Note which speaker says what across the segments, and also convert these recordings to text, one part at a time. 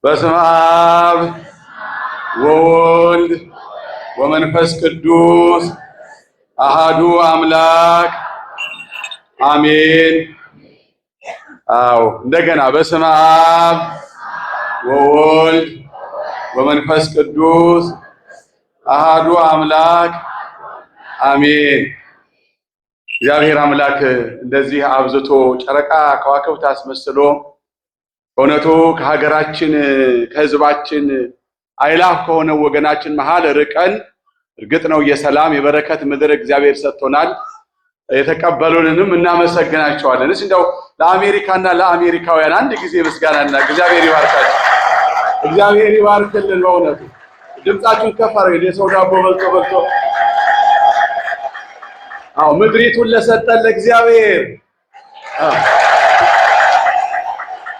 Speaker 1: በስመ አብ ወወልድ ወመንፈስ ቅዱስ አሃዱ አምላክ አሜን። አዎ እንደገና በስመ አብ ወወልድ ወመንፈስ ቅዱስ አሃዱ አምላክ አሜን። እግዚአብሔር አምላክ እንደዚህ አብዝቶ ጨረቃ ከዋክብት አስመስሎ በእውነቱ ከሀገራችን ከህዝባችን አይላፍ ከሆነ ወገናችን መሃል ርቀን እርግጥ ነው የሰላም የበረከት ምድር እግዚአብሔር ሰጥቶናል። የተቀበሉንንም እናመሰግናቸዋለን። እንደው ለአሜሪካና ለአሜሪካውያን አንድ ጊዜ ምስጋናና እግዚአብሔር ይባርካችሁ። እግዚአብሔር ይባርክልን። በእውነቱ ድምጻችሁን ከፍ አድርጉ። የሰው ዳቦ በልቶ በልቶ ምድሪቱን ለሰጠን ለእግዚአብሔር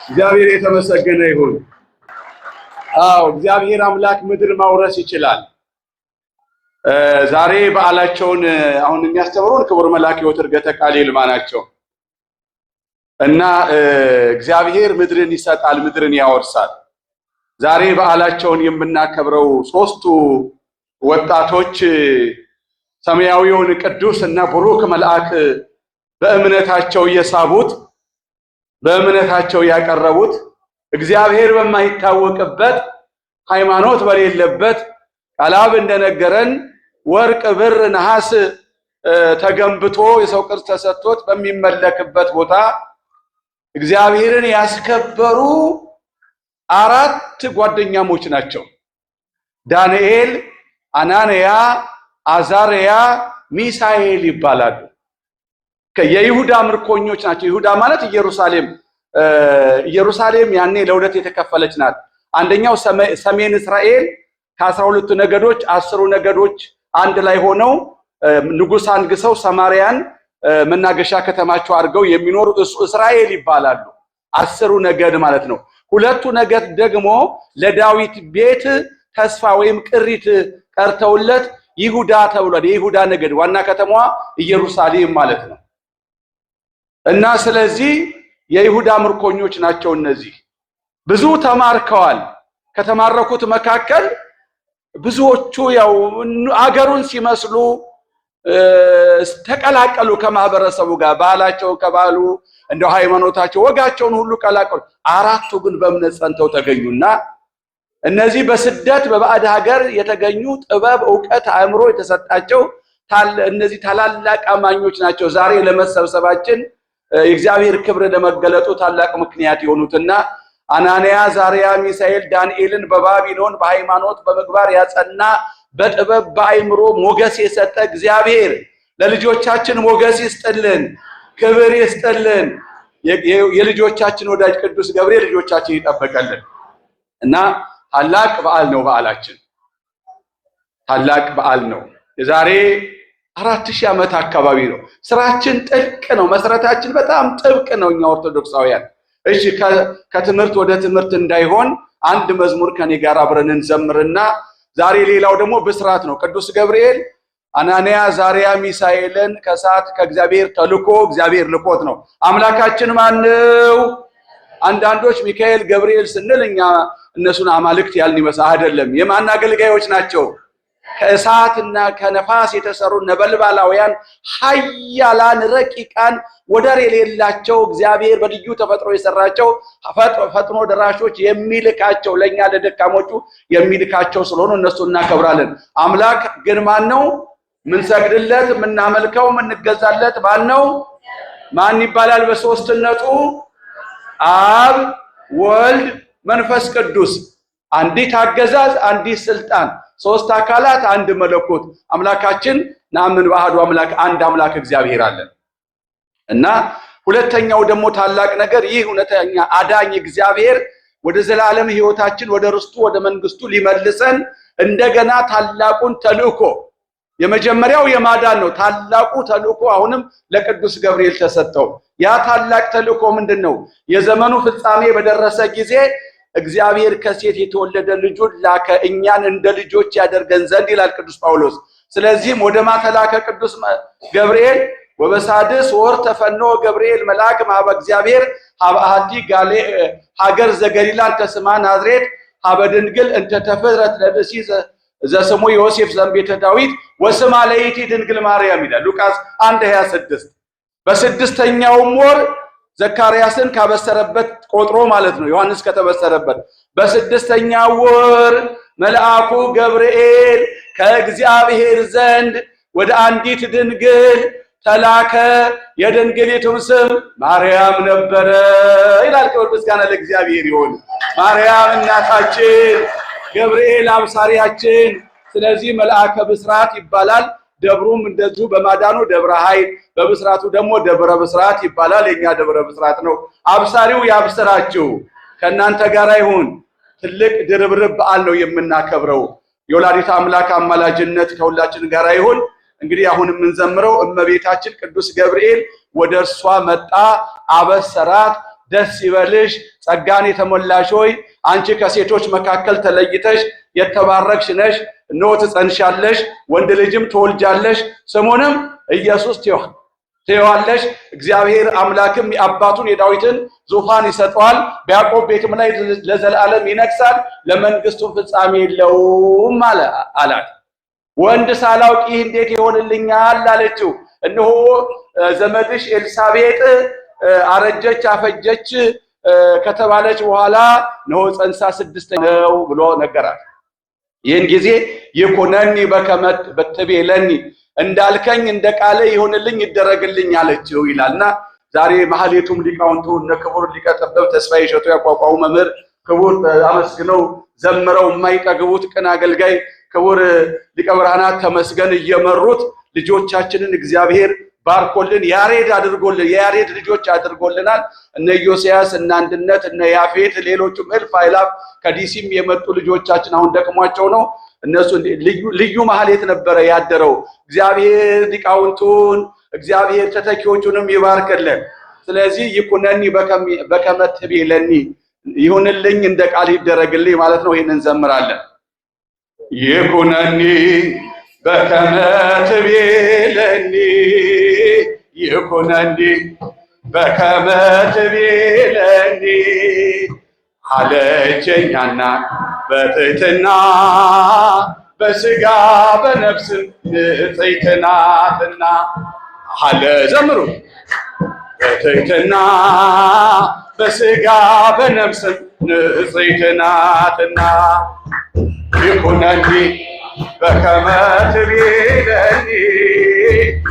Speaker 1: እግዚአብሔር የተመሰገነ ይሁን። እግዚአብሔር አምላክ ምድር ማውረስ ይችላል። ዛሬ በዓላቸውን አሁን የሚያስተምሩን ክቡር መልአከ ሕይወት ዕርገተ ቃል ይልማ ናቸው እና እግዚአብሔር ምድርን ይሰጣል፣ ምድርን ያወርሳል። ዛሬ በዓላቸውን የምናከብረው ሶስቱ ወጣቶች ሰማያዊውን ቅዱስ እና ብሩክ መልአክ በእምነታቸው የሳቡት በእምነታቸው ያቀረቡት እግዚአብሔር በማይታወቅበት ሃይማኖት በሌለበት ቃላብ እንደነገረን ወርቅ ብር ነሐስ ተገንብቶ የሰው ቅርስ ተሰጥቶት በሚመለክበት ቦታ እግዚአብሔርን ያስከበሩ አራት ጓደኛሞች ናቸው። ዳንኤል፣ አናንያ፣ አዛርያ፣ ሚሳኤል ይባላሉ። የይሁዳ ምርኮኞች ናቸው። ይሁዳ ማለት ኢየሩሳሌም ያኔ ለሁለት የተከፈለች ናት። አንደኛው ሰሜን እስራኤል ከ12 ነገዶች 10 ነገዶች አንድ ላይ ሆነው ንጉስ አንግሰው ሰማርያን መናገሻ ከተማቸው አድርገው የሚኖሩ እስራኤል ይባላሉ። 10 ነገድ ማለት ነው። ሁለቱ ነገድ ደግሞ ለዳዊት ቤት ተስፋ ወይም ቅሪት ቀርተውለት ይሁዳ ተብሏል። የይሁዳ ነገድ ዋና ከተማዋ ኢየሩሳሌም ማለት ነው። እና ስለዚህ የይሁዳ ምርኮኞች ናቸው። እነዚህ ብዙ ተማርከዋል። ከተማረኩት መካከል ብዙዎቹ ያው አገሩን ሲመስሉ ተቀላቀሉ ከማህበረሰቡ ጋር ባህላቸው ከባህሉ እንደው ሃይማኖታቸው ወጋቸውን ሁሉ ቀላቀሉ። አራቱ ግን በእምነት ጸንተው ተገኙና እነዚህ በስደት በባዕድ ሀገር የተገኙ ጥበብ፣ ዕውቀት፣ አእምሮ የተሰጣቸው እነዚህ ታላላቅ አማኞች ናቸው። ዛሬ ለመሰብሰባችን የእግዚአብሔር ክብር ለመገለጡ ታላቅ ምክንያት የሆኑትና አናንያ፣ አዛርያ፣ ሚሳኤል ዳንኤልን በባቢሎን በሃይማኖት በምግባር ያጸና በጥበብ በአእምሮ ሞገስ የሰጠ እግዚአብሔር ለልጆቻችን ሞገስ ይስጥልን፣ ክብር ይስጥልን። የልጆቻችን ወዳጅ ቅዱስ ገብርኤል ልጆቻችን ይጠበቀልን እና ታላቅ በዓል ነው። በዓላችን ታላቅ በዓል ነው። የዛሬ 4000 ዓመት አካባቢ ነው። ስራችን ጥልቅ ነው። መሰረታችን በጣም ጥብቅ ነው። እኛ ኦርቶዶክሳውያን እሺ ከትምህርት ወደ ትምህርት እንዳይሆን አንድ መዝሙር ከኔ ጋር አብረን እንዘምርና ዛሬ ሌላው ደግሞ ብስራት ነው። ቅዱስ ገብርኤል አናንያ፣ አዛርያ፣ ሚሳኤልን ከሰዓት ከእግዚአብሔር ተልኮ እግዚአብሔር ልኮት ነው። አምላካችን ማን ነው? አንዳንዶች ሚካኤል ገብርኤል ስንል እኛ እነሱን አማልክት ያልን ይመስል አይደለም። የማን አገልጋዮች ናቸው? ከእሳትና ከነፋስ የተሰሩ ነበልባላውያን ኃያላን ረቂቃን ወደር የሌላቸው እግዚአብሔር በልዩ ተፈጥሮ የሰራቸው ፈጥኖ ደራሾች የሚልካቸው ለኛ ለደካሞቹ የሚልካቸው ስለሆኑ እነሱ እናከብራለን። አምላክ ግን ማን ነው? ምንሰግድለት፣ ምናመልከው፣ ምንገዛለት ማን ነው? ማን ይባላል? በሶስትነቱ አብ፣ ወልድ፣ መንፈስ ቅዱስ። አንዲት አገዛዝ፣ አንዲት ስልጣን፣ ሶስት አካላት፣ አንድ መለኮት። አምላካችን ናምን በአሐዱ አምላክ አንድ አምላክ እግዚአብሔር አለን እና ሁለተኛው ደግሞ ታላቅ ነገር ይህ እውነተኛ አዳኝ እግዚአብሔር ወደ ዘላለም ሕይወታችን ወደ ርስቱ ወደ መንግስቱ ሊመልሰን እንደገና ታላቁን ተልእኮ የመጀመሪያው የማዳን ነው። ታላቁ ተልእኮ አሁንም ለቅዱስ ገብርኤል ተሰጠው። ያ ታላቅ ተልእኮ ምንድነው? የዘመኑ ፍጻሜ በደረሰ ጊዜ እግዚአብሔር ከሴት የተወለደ ልጁን ላከ እኛን እንደ ልጆች ያደርገን ዘንድ ይላል ቅዱስ ጳውሎስ። ስለዚህም ወደ ማተላከ ቅዱስ ገብርኤል ወበሳድስ ወር ተፈኖ ገብርኤል መልአክ ማበ እግዚአብሔር ሀብአቲ ጋሌ ሀገር ዘገሊላ ተስማ ናዝሬት ሀበድንግል እንተ ተፈጥረት ለብሲ ዘስሙ ዮሴፍ ዘንቤተ ዳዊት ወስማ ለይቲ ድንግል ማርያም ይላል ሉቃስ 1:26 በስድስተኛውም ወር ዘካርያስን ካበሰረበት ቆጥሮ ማለት ነው ዮሐንስ ከተበሰረበት በስድስተኛው ወር መልአኩ ገብርኤል ከእግዚአብሔር ዘንድ ወደ አንዲት ድንግል ተላከ የድንግሊቱም ስም ማርያም ነበረ ይላል። ክብር ምስጋና ለእግዚአብሔር ይሁን። ማርያም እናታችን ገብርኤል አብሳሪያችን ስለዚህ መልአከ ብስራት ይባላል። ደብሩም እንደዚሁ በማዳኑ ደብረ ኃይል በብስራቱ ደግሞ ደብረ ብስራት ይባላል። የኛ ደብረ ብስራት ነው። አብሳሪው ያብስራችሁ ከእናንተ ጋር ይሁን። ትልቅ ድርብርብ በዓል ነው የምናከብረው። የወላዲተ አምላክ አማላጅነት ከሁላችን ጋር ይሁን። እንግዲህ አሁን የምንዘምረው እመቤታችን ቅዱስ ገብርኤል ወደ እርሷ መጣ አበሰራት ደስ ይበልሽ ጸጋን የተሞላሽ ሆይ አንቺ ከሴቶች መካከል ተለይተሽ የተባረክሽ ነሽ እነሆ ትጸንሻለሽ ወንድ ልጅም ትወልጃለሽ ስሙንም ኢየሱስ ትይዋለሽ እግዚአብሔር አምላክም የአባቱን የዳዊትን ዙፋን ይሰጠዋል በያዕቆብ ቤትም ላይ ለዘላለም ይነግሣል ለመንግስቱ ፍጻሜ የለውም አላት። ወንድ ሳላውቅ ይህ እንዴት ይሆንልኛል አለችው። እነሆ ዘመድሽ ኤልሳቤጥ አረጀች አፈጀች ከተባለች በኋላ ነው ጸንሳ ስድስተኛ ነው ብሎ ነገራት። ይህን ጊዜ ይኩነኒ በከመት በትቤለኒ እንዳልከኝ እንደ ቃል ይሆንልኝ ይደረግልኝ አለችው ይላልና ዛሬ ማህሌቱም ሊቃውንቱ እነ ክቡር ሊቀ ጠበብት ተስፋዬ እሸቱ ያቋቋሙ መምህር ክቡር አመስግነው ዘምረው የማይጠግቡት ቅን አገልጋይ ክቡር ሊቀ ብርሃናት ተመስገን እየመሩት ልጆቻችንን እግዚአብሔር ባርኮልን ያሬድ አድርጎልን የያሬድ ልጆች አድርጎልናል። እነ ዮሴያስ እነ አንድነት እነ ያፌት ሌሎችም እልፍ አእላፍ ከዲሲም የመጡ ልጆቻችን አሁን ደክሟቸው ነው። እነሱ ልዩ ማህሌት ነበረ ያደረው። እግዚአብሔር ሊቃውንቱን እግዚአብሔር ተተኪዎቹንም ይባርክልን። ስለዚህ ይኩነኒ በከመ ትቤለኒ ይሁንልኝ እንደ ቃል ይደረግልኝ ማለት ነው። ይሄንን እንዘምራለን። ይኩነኒ በከመ ትቤለኒ ይኩነኒ በከመ ትቤለኒ አለችኛና በትሕትና በስጋ በነፍስ ንጽሕት ናትና አለ ዘምሩ በትሕትና በስጋ በነፍስ ንጽሕት ናትና ይኩነኒ በከመ ትቤለኒ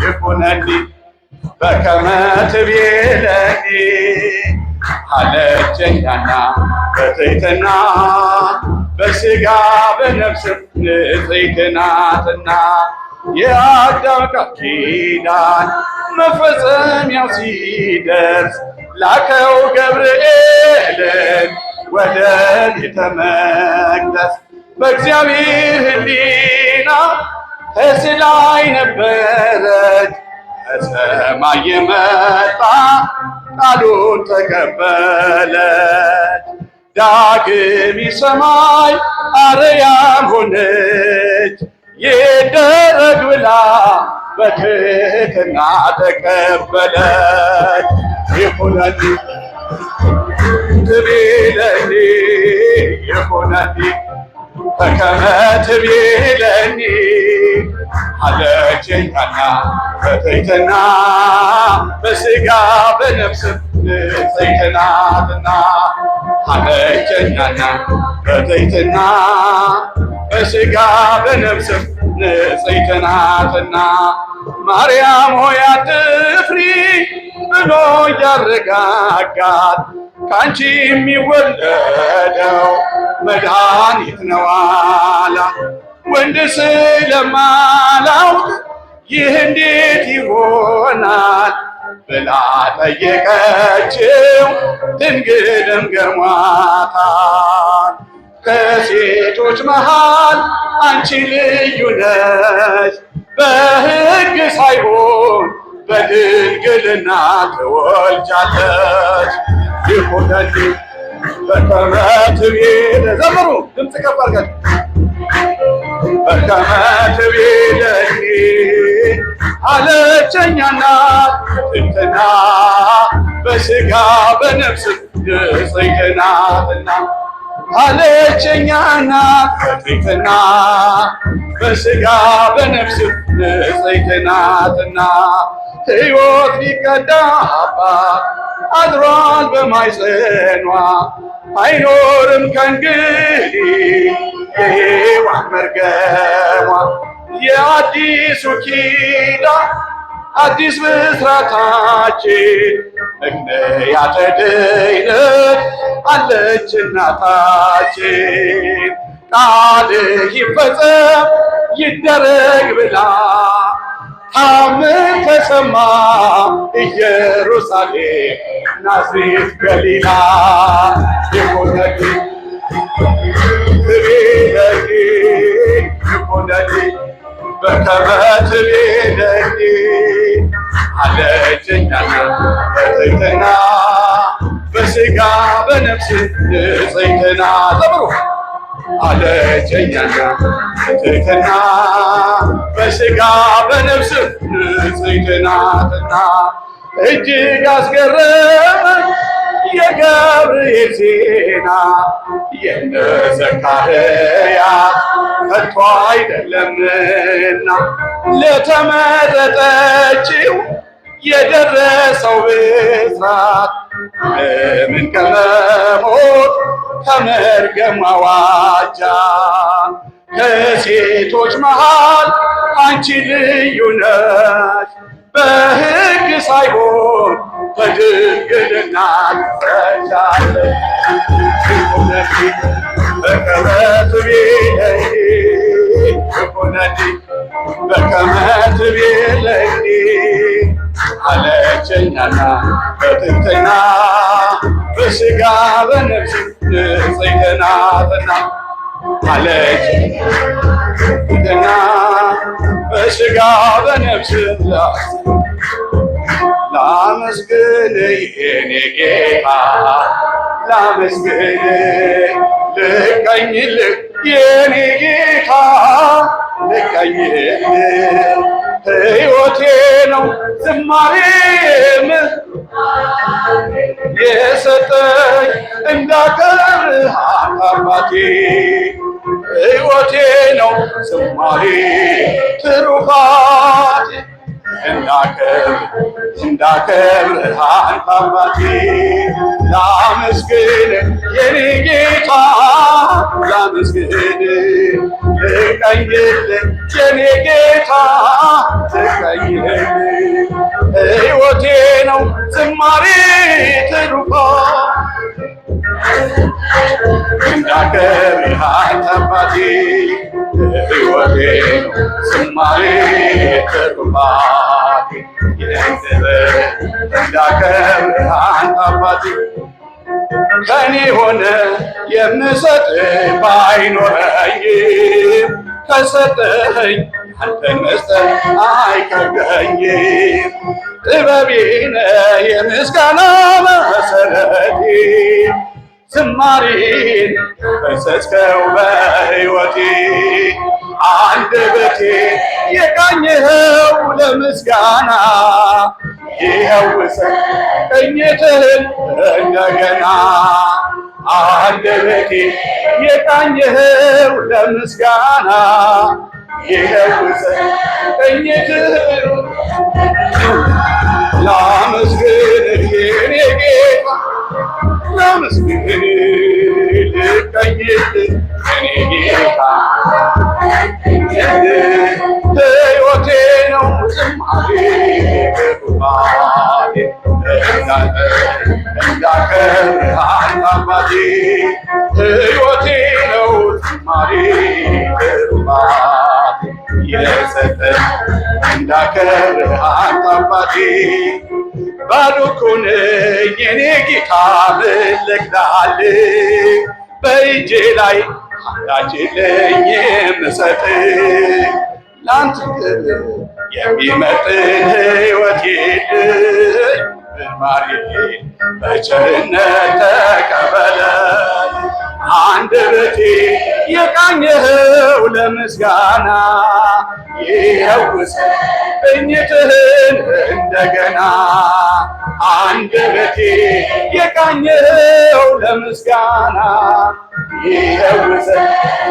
Speaker 1: ይኩነኒ በከመ ትቤለኒ አለችኛና በትሕትና በስጋ በነፍስ ንጽሕት ናትና የአዳም ቃል ኪዳን መፈጸሚያው ሲደርስ ላከው ገብርኤልን ወደ ቤተ መቅደስ በእግዚአብሔር ሕሊና ተስላይ ነበረች ከሰማይ የመጣ ቃሉን ተቀበለች። ዳግም ሰማይ አርያም ሆነች ይደረግ ብላ በትሕትና ተቀበለች። ይኩነኒ ትቤለኒ ይኩነኒ በከመ ትቤለኒ አለችኛና በትሕትና በስጋ በነፍስ ንጽሕት ናትና አለችኛና በትሕትና በስጋ በነፍስ ንጽሕት ናትና ማርያም ሆይ አትፍሪ ብሎ ያረጋጋት ካንቺ የሚወለደው መድኃኒት ነው አላት። ወንድ ስለማላውቅ ይህ እንዴት ይሆናል ብላ ጠየቀችው። ድንግልም ገርሟታል። ከሴቶች መሃል አንቺ ልዩ ነሽ፣ በሕግ ሳይሆን በድንግልና ትወልጃለሽ። ይኩነኒ በከመ ትቤለኒ ዘምሩ ድምፅ ከፍ አድርጋችሁ በከመ ትቤለኒ አለቸኛና ትሕትና በሥጋ በነፍስ ንጽሕት ናትና አለቸኛና ትሕትና በሥጋ በነፍስ ንጽሕት ናትና ሕይወት ሊቀዳባት አድሯል በማኅፀኗ አይኖርም ከእንግዲህ የሔዋን መርገሟ የአዲሱ ኪዳን አዲስ ብስራታችን ምክንያተ ድኅነት አለች እናታችን ቃልህ ይፈጸም ይደረግ ብላ ታምር ተሰማ ኢየሩሳሌም ናዝሬት ገሊላ ይሁነኪ ትቤለኪ ይሁነኪ በከመ ትቤለኪ አለችኛና በትሕትና በሥጋ በነፍስ ንጽሕት ናት ዘምሩ አለችኛና ትሕትና በሥጋ በነፍስ ንጽሕት ናትና እጅግ አስገረመኝ የገብርኤል ዜና የነ ዘካርያስ ከቶ አይደለምና ለተመረጠችው የደረሰው ብስራት ለምን ከመሞት ከመርገም አዋጃ ከሴቶች መሃል አንቺ ልዩ ነሽ በሕግ ሳይሆን በድንግልና ትጸንሻለሽ ይሁነኪ በከመ ትቤለኪ ይሁነኪ በከመ ትቤለኪ አለችኛና በትሕትና በሥጋ በነፍስ ንጽሕት ናትና አለችኝና በሥጋ በነፍስ ላመስግን የኔ ጌታ ላመስግን ልቀኝልህ የኔ ጌታ ልቀኝልህ ሕይወቴ ነው ዝማሬም የሰጠኝ እንዳከብርህ አባቴ ሕይወቴ ነው ዝማሬ ትሩፋቴ እንዳከብርህ አባቴ ላመስግን የኔ ጌታ ላመስግን ልቀኝልህ የኔ ጌታ ልቀኝልህ ሕይወቴ ነው ዝማሬ ትሩፋት እንዳከብርህ አባቴ ሕይወቴ ነው ዝማሬ ትሩፋት እንዳከብርህ አባቴ ከኔ ሆነ የምሰጥ ባይኖረኝም ከሰጠኝ አንተን መስጠት አይከብደኝም። ጥበቤ ነህ የምስጋና መሰረቴ ዝማሬን ፈሰስከው በሕይወቴ አንደበቴ የቃኘኸው ለምስጋና ይኸውሰን ቅኝትህን እንደገና አንደበቴ የቃኘኸው ለምስጋና ይኸውሰን ቅኝትህን ላመስግንህ የኔ ጌታ ላመስግንህ ልቀኝልህ የኔ ጌታ ሕይወቴ ነው ዝማሬ ትሩፋቴ እንዳከብርህ አባቴ ሕይወቴ ነው ዝማሬ ትሩፋቴ የሰጠኝ እንዳከብርህ አባቴ ባዶ እኮ ነኝ የኔ ጌታ ምን ልክዳልህ በእጄ ላይ አንዳች የለኝም የምሰጥህ ላንተ ክብር የሚመጥን ሕይወት የለኝ ዝማሬን በቸርነት ተቀበለኝ አንደበቴ የቃኘኸው ለምስጋና ይኸውስ ቅኝትህን እንደገና አንደበቴ የቃኘኸው ለምስጋና ይኸውስ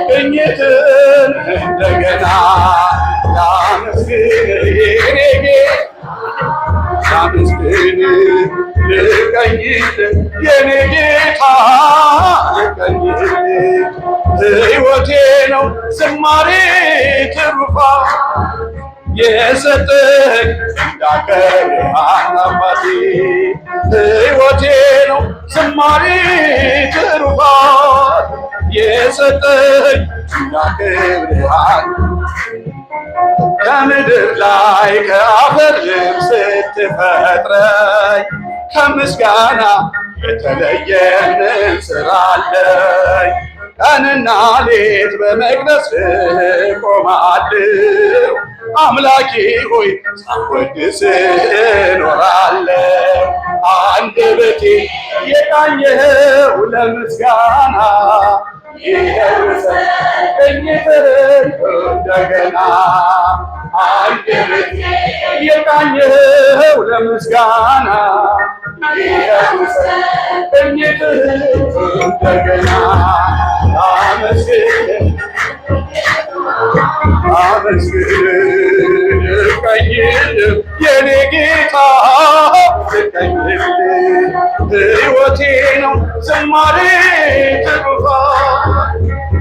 Speaker 1: ቅኝትህን እንደገና ላመስግን የኔ ጌታ ላመስግን ልቀኝል የኔ ጌታ ልቀኝል ሕይወቴ ነው ዝማሬ ትሩፋት የሰጠኝ እንዳከብርህ አባቴ ሕይወቴ ነው ዝማሬ ትሩፋት የሰጠኝ እንዳከብርህ ከምድር ላይ ከአፈር ልብስ ስትፈጥረኝ ከምስጋና የተለየ ምን ስራ አለኝ? ቀንና ሌት በመቅደስ ቆማለሁ አምላኬ ሆይ ሳወድስ እኖራለሁ። አንደበቴ የቃኘኸው ለምስጋና ይኸውስ ቅኝትህን እንደገና አንደበቴ የቃኘኸው ለምስጋና ይኸውስ ቅኝትህን እንደገና አመስግን ልቀኝል የኔ ጌታ ልቀኝል ሕይወቴ ነው ዝማሬ ትሩፋት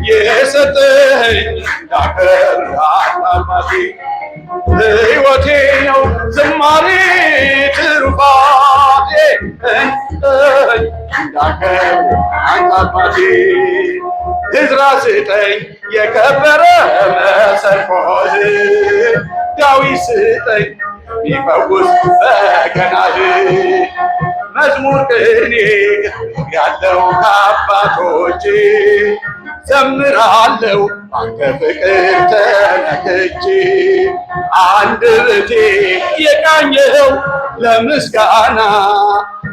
Speaker 1: የሰጠኝ እንዳከብርህ አባቴ ሕይወቴ ነው ዝማሬ ትሩፋት የሰጠኝ እንዳከብርህ አባቴ ዕዝራ ስጠኝ የከበረ መሰንቆህ ዳዊት ስጠኝ ሚፈውስ በገናህ መዝሙር ቅኔ ያለው ከአባቶቼ ዘምራለሁ አንተ ፍቅር ተነክቼ አንደበቴ የቃኘኸው ለምስጋና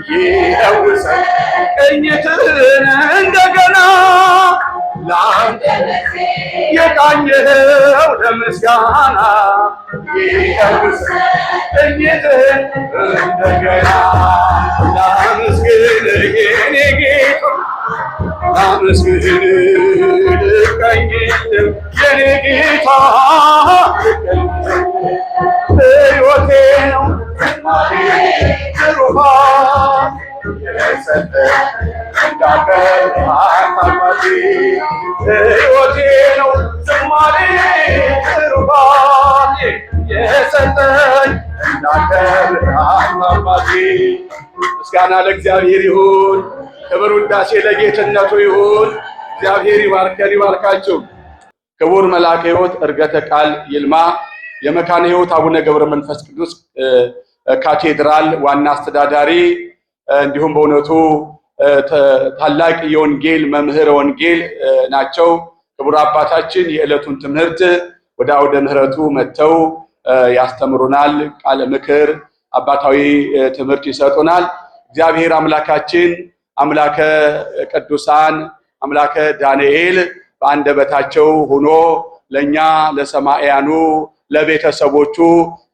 Speaker 1: ይኸውስ ቅኝትህን እንደገና ለአንደበቴ የቃኘኸው ለምስጋና ይኸውስ ቅኝትህን እንደገና ላመስግንህ የኔ ጌታ ላመስግን ልቀኝል የኔ ጌታ ሕይወቴ ነው ትሩፋት የሰጠኝ እንዳከብርህ አባቴ ሕይወቴ ነው ዝማሬ ትሩፋት የሰጠኝ እንዳከብርህ አባቴ። ምስጋና ለእግዚአብሔር ይሁን። ክብር ውዳሴ ለጌትነቱ ይሁን። እግዚአብሔር ይባርከን ይባርካችሁ። ክቡር መልአከ ሕይወት ዕርገተ ቃል ይልማ የመካነ ሕይወት አቡነ ገብረ መንፈስ ቅዱስ ካቴድራል ዋና አስተዳዳሪ እንዲሁም በእውነቱ ታላቅ የወንጌል መምህር ወንጌል ናቸው። ክቡር አባታችን የዕለቱን ትምህርት ወደ አውደ ምሕረቱ መጥተው ያስተምሩናል። ቃለ ምክር አባታዊ ትምህርት ይሰጡናል። እግዚአብሔር አምላካችን አምላከ ቅዱሳን አምላከ ዳንኤል በአንደበታቸው ሆኖ ለኛ ለሰማዕያኑ ለቤተሰቦቹ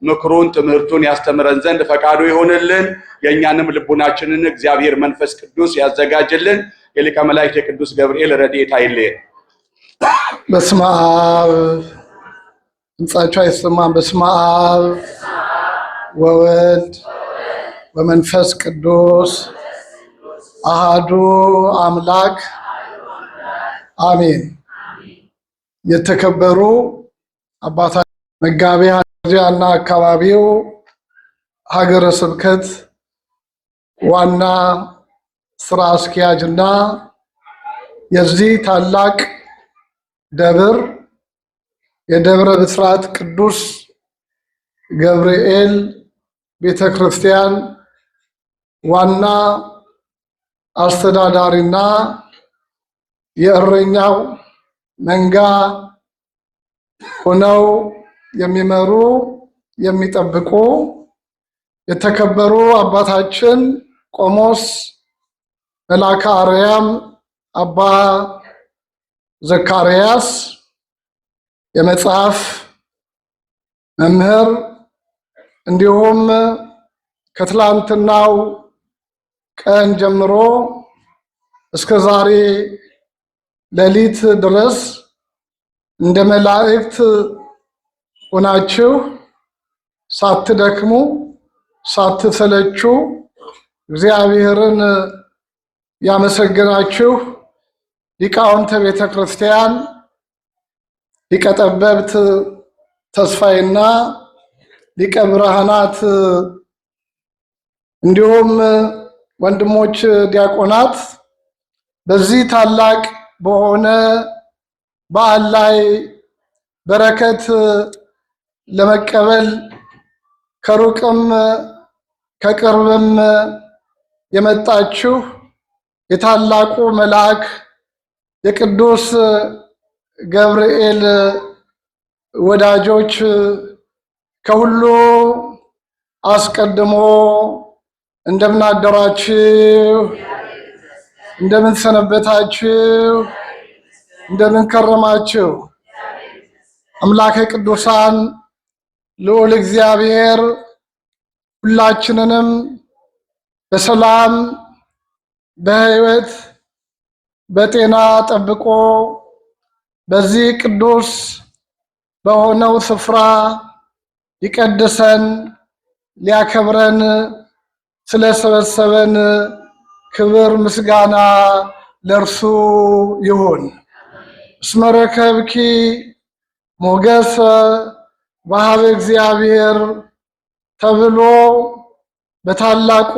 Speaker 1: ምክሩን ትምህርቱን ያስተምረን ዘንድ ፈቃዱ ይሆንልን። የእኛንም ልቡናችንን እግዚአብሔር መንፈስ ቅዱስ ያዘጋጅልን። የሊቀ መላእክት የቅዱስ ገብርኤል ረድኤት አይለየን።
Speaker 2: በስመ አብ ድምፃቸው አይሰማም። በስመ አብ ወወልድ ወመንፈስ ቅዱስ አሃዱ አምላክ አሜን። የተከበሩ አባታ መጋቤ ሐዲያና አካባቢው ሀገረ ስብከት ዋና ስራ አስኪያጅና የዚህ ታላቅ ደብር የደብረ ብስራት ቅዱስ ገብርኤል ቤተክርስቲያን ዋና አስተዳዳሪና የእረኛው መንጋ ሆነው የሚመሩ የሚጠብቁ የተከበሩ አባታችን ቆሞስ መልአከ አርያም አባ ዘካርያስ የመጽሐፍ መምህር እንዲሁም ከትላንትናው ቀን ጀምሮ እስከ ዛሬ ሌሊት ድረስ እንደ መላእክት ሆናችሁ ሳትደክሙ ሳትሰለቹ እግዚአብሔርን ያመሰገናችሁ ሊቃውንተ ቤተ ክርስቲያን ሊቀ ጠበብት ተስፋይና ሊቀ ብርሃናት እንዲሁም ወንድሞች ዲያቆናት በዚህ ታላቅ በሆነ በዓል ላይ በረከት ለመቀበል ከሩቅም ከቅርብም የመጣችሁ የታላቁ መልአክ የቅዱስ ገብርኤል ወዳጆች ከሁሉ አስቀድሞ እንደምን አደራችሁ? እንደምን ሰነበታችሁ? እንደምን ከረማችሁ? አምላከ ቅዱሳን ልዑል እግዚአብሔር ሁላችንንም በሰላም በሕይወት በጤና ጠብቆ በዚህ ቅዱስ በሆነው ስፍራ ሊቀድሰን ሊያከብረን ስለሰበሰበን ክብር ምስጋና ለእርሱ ይሁን። እስመ ረከብኪ ሞገሰ በኀበ እግዚአብሔር ተብሎ በታላቁ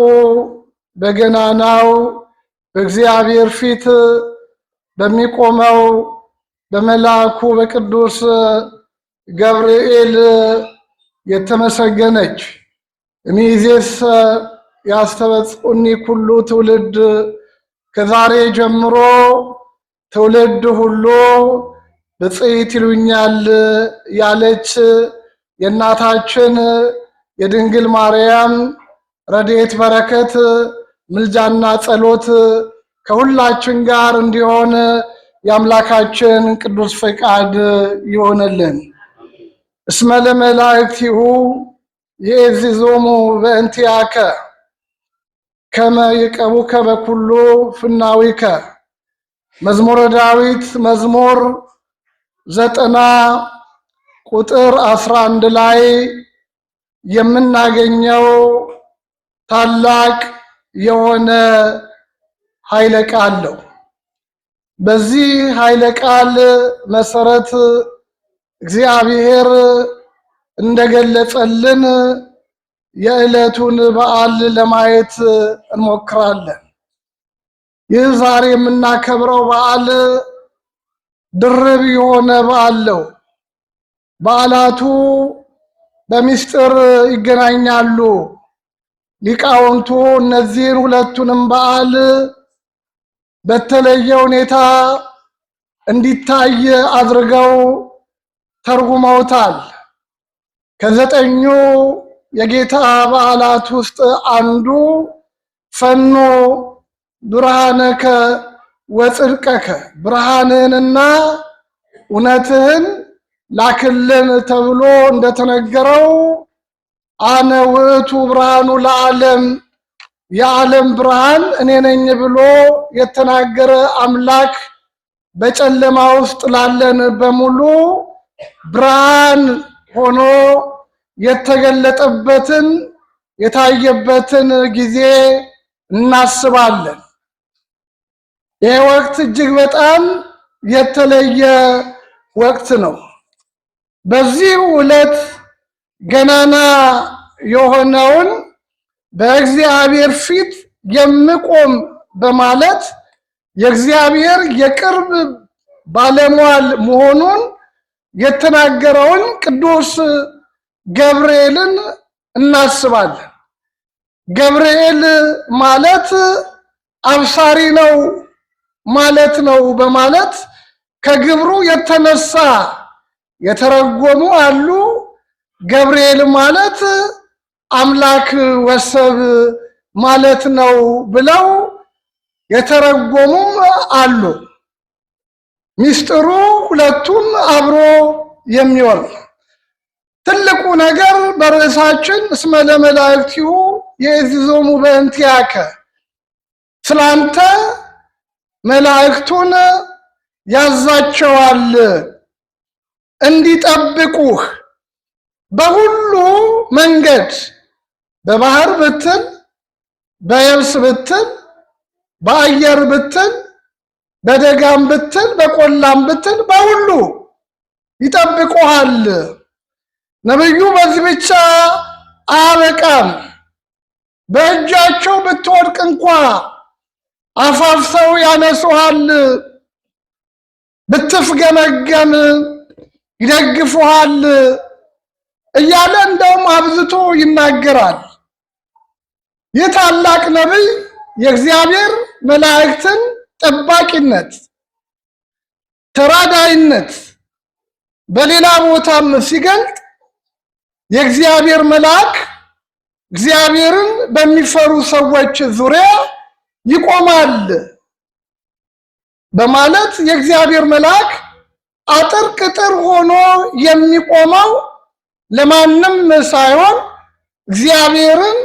Speaker 2: በገናናው በእግዚአብሔር ፊት በሚቆመው በመልአኩ በቅዱስ ገብርኤል የተመሰገነች እምይእዜሰ ያስተበጽኡኒ ኩሉ ትውልድ ከዛሬ ጀምሮ ትውልድ ሁሉ ብፅዕት ይሉኛል ያለች የእናታችን የድንግል ማርያም ረድኤት በረከት ምልጃና ጸሎት ከሁላችን ጋር እንዲሆን የአምላካችን ቅዱስ ፈቃድ ይሆንልን። እስመ ለመላእክቲሁ ይእዝዞሙ በእንቲአከ ከመ ይቀቡከ በኩሉ ፍናዊከ። መዝሙረ ዳዊት መዝሙር 90 ቁጥር 11 ላይ የምናገኘው ታላቅ የሆነ ኃይለ ቃል ነው። በዚህ ኃይለ ቃል መሰረት እግዚአብሔር እንደገለጸልን የዕለቱን በዓል ለማየት እንሞክራለን። ይህ ዛሬ የምናከብረው በዓል ድርብ የሆነ በዓል ነው። በዓላቱ በምስጢር ይገናኛሉ። ሊቃውንቱ እነዚህን ሁለቱንም በዓል በተለየ ሁኔታ እንዲታይ አድርገው ተርጉመውታል። ከዘጠኙ የጌታ በዓላት ውስጥ አንዱ ፈኖ ብርሃነከ ወጽድቀከ ብርሃንህንና እውነትህን ላክልን ተብሎ እንደተነገረው አነ ውእቱ ብርሃኑ ለዓለም የዓለም ብርሃን እኔ ነኝ ብሎ የተናገረ አምላክ በጨለማ ውስጥ ላለን በሙሉ ብርሃን ሆኖ የተገለጠበትን የታየበትን ጊዜ እናስባለን። ይህ ወቅት እጅግ በጣም የተለየ ወቅት ነው። በዚህ ዕለት ገናና የሆነውን በእግዚአብሔር ፊት የምቆም በማለት የእግዚአብሔር የቅርብ ባለሟል መሆኑን የተናገረውን ቅዱስ ገብርኤልን እናስባለን። ገብርኤል ማለት አብሳሪ ነው ማለት ነው በማለት ከግብሩ የተነሳ የተረጎሙ አሉ። ገብርኤል ማለት አምላክ ወሰብ ማለት ነው ብለው የተረጎሙም አሉ። ሚስጥሩ ሁለቱም አብሮ የሚወል ትልቁ ነገር በርዕሳችን እስመ ለመላእክቲሁ የእዝዞሙ በእንቲአከ ስላንተ መላእክቱን ያዛቸዋል እንዲጠብቁህ በሁሉ መንገድ በባህር ብትል በየብስ ብትል በአየር ብትል በደጋም ብትል በቆላም ብትል በሁሉ ይጠብቁሃል። ነብዩ በዚህ ብቻ አያበቃም። በእጃቸው ብትወድቅ እንኳ አፋፍሰው ያነሱሃል። ብትፍገመገም ይደግፉሃል እያለ እንደውም አብዝቶ ይናገራል። ይህ ታላቅ ነቢይ የእግዚአብሔር መላእክትን ጠባቂነት፣ ተራዳይነት በሌላ ቦታም ሲገልጥ የእግዚአብሔር መልአክ እግዚአብሔርን በሚፈሩ ሰዎች ዙሪያ ይቆማል በማለት የእግዚአብሔር መልአክ አጥር ቅጥር ሆኖ የሚቆመው ለማንም ሳይሆን እግዚአብሔርን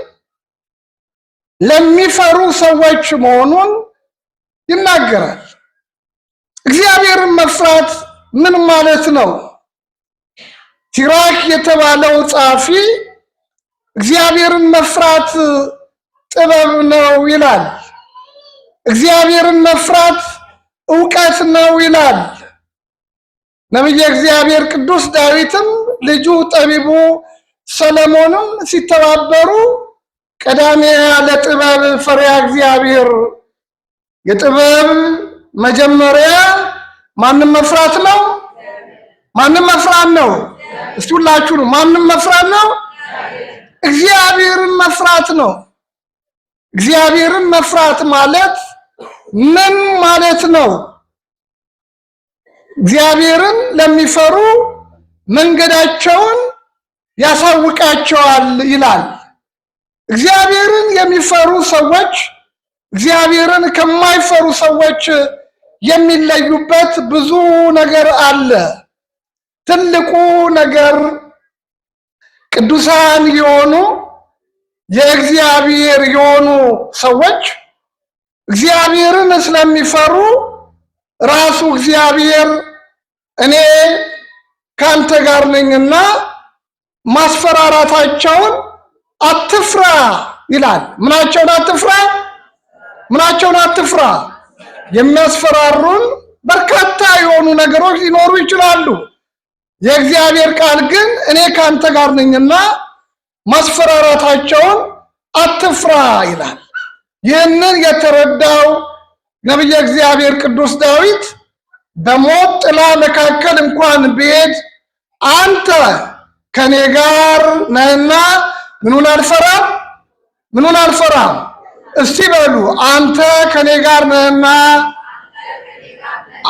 Speaker 2: ለሚፈሩ ሰዎች መሆኑን ይናገራል። እግዚአብሔርን መፍራት ምን ማለት ነው? ሲራክ የተባለው ጸሐፊ እግዚአብሔርን መፍራት ጥበብ ነው ይላል። እግዚአብሔርን መፍራት ዕውቀት ነው ይላል። ነቢየ እግዚአብሔር ቅዱስ ዳዊትም ልጁ ጠቢቡ ሰለሞንም ሲተባበሩ ቀዳሚያ ለጥበብ ፈሪሃ እግዚአብሔር፣ የጥበብ መጀመሪያ ማንም መፍራት ነው። ማንም መፍራት ነው። እስቲ ሁላችሁ ነው ማንም መፍራት ነው። እግዚአብሔርን መፍራት ነው። እግዚአብሔርን መፍራት ማለት ምን ማለት ነው? እግዚአብሔርን ለሚፈሩ መንገዳቸውን ያሳውቃቸዋል ይላል። እግዚአብሔርን የሚፈሩ ሰዎች እግዚአብሔርን ከማይፈሩ ሰዎች የሚለዩበት ብዙ ነገር አለ። ትልቁ ነገር ቅዱሳን የሆኑ የእግዚአብሔር የሆኑ ሰዎች እግዚአብሔርን ስለሚፈሩ ራሱ እግዚአብሔር እኔ ካንተ ጋር ነኝና ማስፈራራታቸውን አትፍራ ይላል። ምናቸውን አትፍራ? ምናቸውን አትፍራ? የሚያስፈራሩን በርካታ የሆኑ ነገሮች ሊኖሩ ይችላሉ። የእግዚአብሔር ቃል ግን እኔ ካንተ ጋር ነኝና ማስፈራራታቸውን አትፍራ ይላል። ይህንን የተረዳው ነቢየ እግዚአብሔር ቅዱስ ዳዊት በሞት ጥላ መካከል እንኳን ብሄድ አንተ ከኔ ጋር ነህና ምኑን አልፈራም? ምኑን አልፈራም? እስቲ በሉ አንተ ከኔ ጋር ነህና፣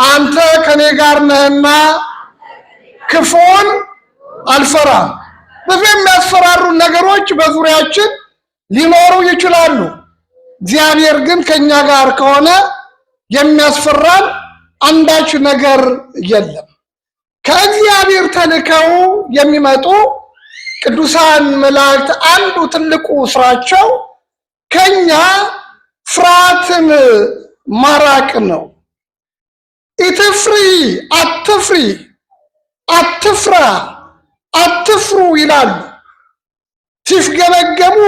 Speaker 2: አንተ ከኔ ጋር ነህና ክፉን አልፈራም። ብዙ የሚያስፈራሩ ነገሮች በዙሪያችን ሊኖሩ ይችላሉ። እግዚአብሔር ግን ከኛ ጋር ከሆነ የሚያስፈራን አንዳች ነገር የለም። ከእግዚአብሔር ተልከው የሚመጡ ቅዱሳን መላእክት አንዱ ትልቁ ስራቸው ከኛ ፍርሃትን ማራቅ ነው። ኢትፍሪ፣ አትፍሪ፣ አትፍራ፣ አትፍሩ ይላሉ። ሲፍገመገሙ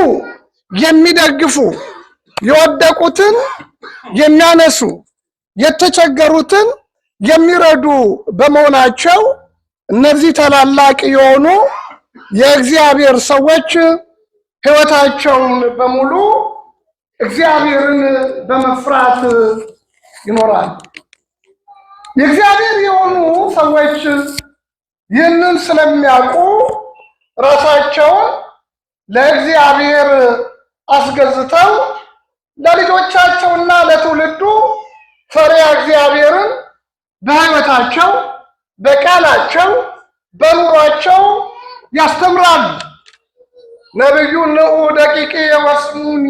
Speaker 2: የሚደግፉ፣ የወደቁትን የሚያነሱ፣ የተቸገሩትን የሚረዱ በመሆናቸው እነዚህ ታላላቅ የሆኑ የእግዚአብሔር ሰዎች ሕይወታቸውን በሙሉ እግዚአብሔርን በመፍራት ይኖራል። የእግዚአብሔር የሆኑ ሰዎች ይህንን ስለሚያውቁ ራሳቸውን ለእግዚአብሔር አስገዝተው ለልጆቻቸውና ለትውልዱ ፈሪሃ እግዚአብሔርን በሕይወታቸው፣ በቃላቸው፣ በኑሯቸው ያስተምራሉ። ነቢዩ ንዑ ደቂቅየ ወስሙኒ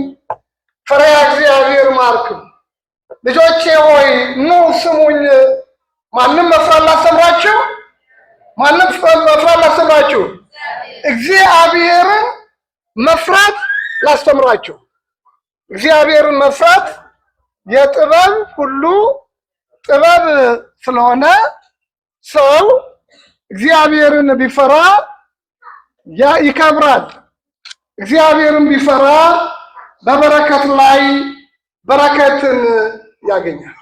Speaker 2: ፈሪሃ እግዚአብሔር ማርክሙ፣ ልጆቼ ሆይ ኑ ስሙኝ ማንም መፍራት ላስተምራችሁ እግዚአብሔርን መፍራት ላስተምራችሁ። እግዚአብሔርን መፍራት የጥበብ ሁሉ ጥበብ ስለሆነ ሰው እግዚአብሔርን ቢፈራ ይከብራል። እግዚአብሔርን ቢፈራ በበረከት ላይ በረከትን ያገኛል።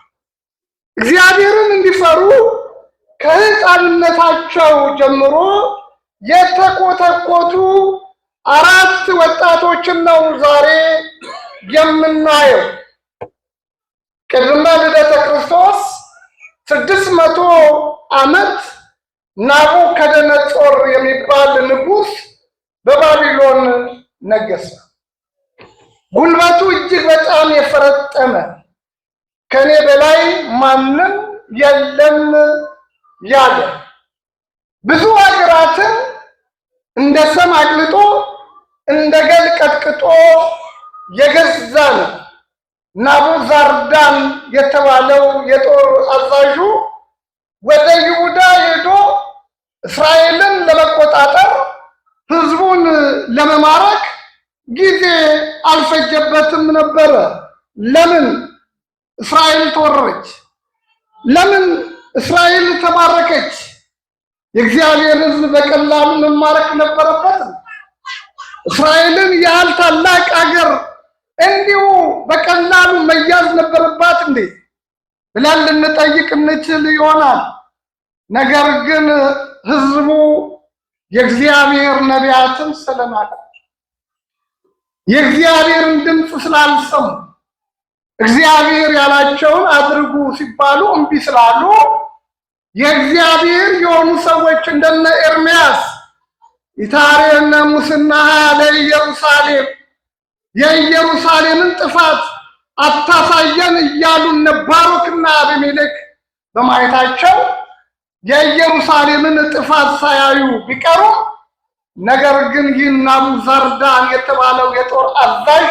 Speaker 2: እግዚአብሔርን እንዲፈሩ ከሕፃንነታቸው ጀምሮ የተኮተኮቱ 4 ወጣቶችን ነው ዛሬ የምናየው። ቅድመ ልደተ ክርስቶስ 600 ዓመት ናቡከደነጾር የሚባል ንጉሥ በባቢሎን ነገሰ። ጉልበቱ እጅግ በጣም የፈረጠመ ከኔ በላይ ማንም የለም ያለ ብዙ ሀገራትን እንደ ሰም አቅልጦ እንደ ገል ቀጥቅጦ የገዛ ነው። ናቡዛርዳን የተባለው የጦር አዛዡ ወደ ይሁዳ ሄዶ እስራኤልን ለመቆጣጠር ህዝቡን ለመማረክ ጊዜ አልፈጀበትም ነበረ። ለምን እስራኤል ተወረረች? ለምን እስራኤል ተማረከች? የእግዚአብሔር ሕዝብ በቀላሉ መማረክ ነበረበት? እስራኤልን ያህል ታላቅ አገር እንዲሁ በቀላሉ መያዝ ነበረባት እንዴ ብለን ልንጠይቅ እንችል ይሆናል። ነገር ግን ሕዝቡ የእግዚአብሔር ነቢያትን ስለናቁ፣ የእግዚአብሔርን ድምፅ ስላልሰሙ፣ እግዚአብሔር ያላቸውን አድርጉ ሲባሉ እምቢ ስላሉ የእግዚአብሔር የሆኑ ሰዎች እንደነ ኤርምያስ ይታረየነ ሙስና ለኢየሩሳሌም የኢየሩሳሌምን ጥፋት አታሳየን እያሉ እነ ባሮክና አቤሜሌክ በማየታቸው የኢየሩሳሌምን ጥፋት ሳያዩ ቢቀሩ፣ ነገር ግን ይህ ናቡዛርዳን የተባለው የጦር አዛዥ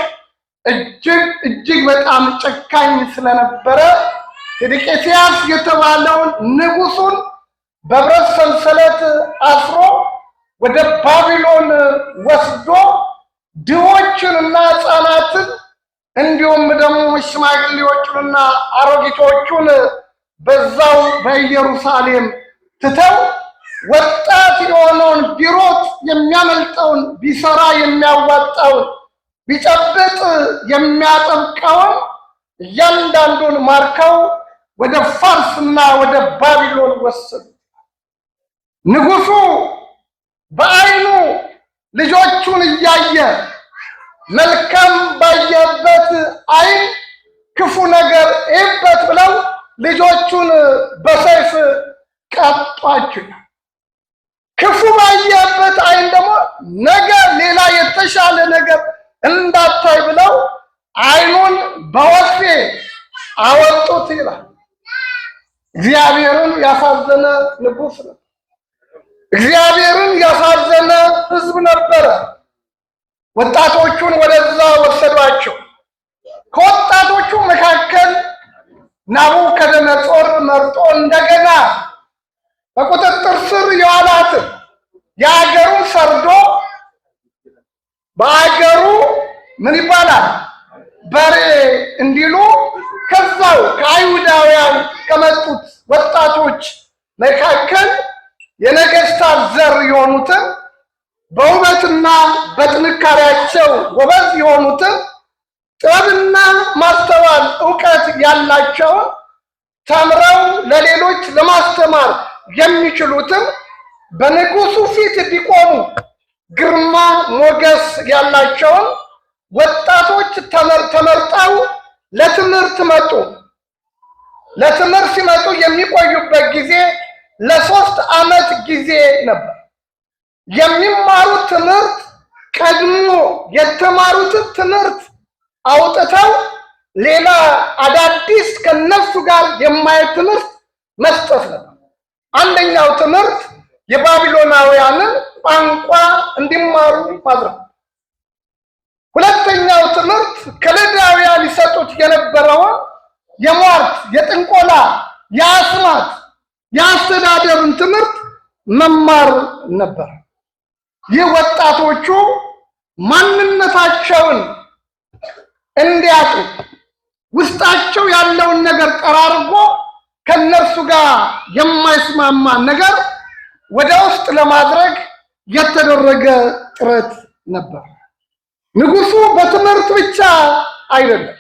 Speaker 2: እጅግ በጣም ጨካኝ ስለነበረ ሴዴቅያስ የተባለውን ንጉሱን በብረት ሰንሰለት አስሮ ወደ ባቢሎን ወስዶ ድሆችንና ሕፃናትን እንዲሁም ደግሞ ሽማግሌዎቹንና አሮጊቶቹን በዛው በኢየሩሳሌም ትተው ወጣት የሆነውን ቢሮጥ የሚያመልጠውን ቢሰራ የሚያዋጣውን ቢጨብጥ የሚያጠብቀውን እያንዳንዱን ማርከው ወደ ፋርስና ወደ ባቢሎን ወሰዱ። ንጉሱ በዓይኑ ልጆቹን እያየ መልካም ባየበት ዓይን ክፉ ነገር ይበት ብለው ልጆቹን በሰይፍ ቀጧቸው። ክፉ ባየበት ዓይን ደግሞ ነገ ሌላ የተሻለ ነገር እንዳታይ ብለው ዓይኑን በወፌ አወጡት ይላል። እግዚአብሔርን ያሳዘነ ንጉሥ ነው። እግዚአብሔርን ያሳዘነ ሕዝብ ነበረ። ወጣቶቹን ወደዛ ወሰዷቸው። ከወጣቶቹ መካከል ናቡከደነጾር መርጦ እንደገና በቁጥጥር ስር የዋላትን የአገሩን ሰርዶ በአገሩ ምን ይባላል በሬ እንዲሉ ከዛው ከአይሁዳውያን ከመጡት ወጣቶች መካከል የነገስታት ዘር የሆኑትን በውበትና በጥንካሬያቸው ጎበዝ የሆኑትን ጥበብና ማስተዋል ዕውቀት ያላቸውን ተምረው ለሌሎች ለማስተማር የሚችሉትን በንጉሱ ፊት ቢቆሙ ግርማ ሞገስ ያላቸውን ወጣቶች ተመርጠው ለትምህርት መጡ። ለትምህርት ሲመጡ የሚቆዩበት ጊዜ ለ3 ዓመት ጊዜ ነበር። የሚማሩት ትምህርት ቀድሞ የተማሩትን ትምህርት አውጥተው ሌላ አዳዲስ ከነሱ ጋር የማየት ትምህርት መስጠት ነበር። አንደኛው ትምህርት የባቢሎናውያንን ቋንቋ እንዲማሩ ማድረግ። ሁለተኛው ትምህርት ከለዳውያን ሊሰጡት የነበረውን የሟርት፣ የጥንቆላ፣ የአስማት የአስተዳደርን ትምህርት መማር ነበር። ይህ ወጣቶቹ ማንነታቸውን እንዲያጡ ውስጣቸው ያለውን ነገር ጠራርጎ ከነሱ ጋር የማይስማማ ነገር ወደ ውስጥ ለማድረግ የተደረገ ጥረት ነበር። ንጉሱ በትምህርት ብቻ አይደለም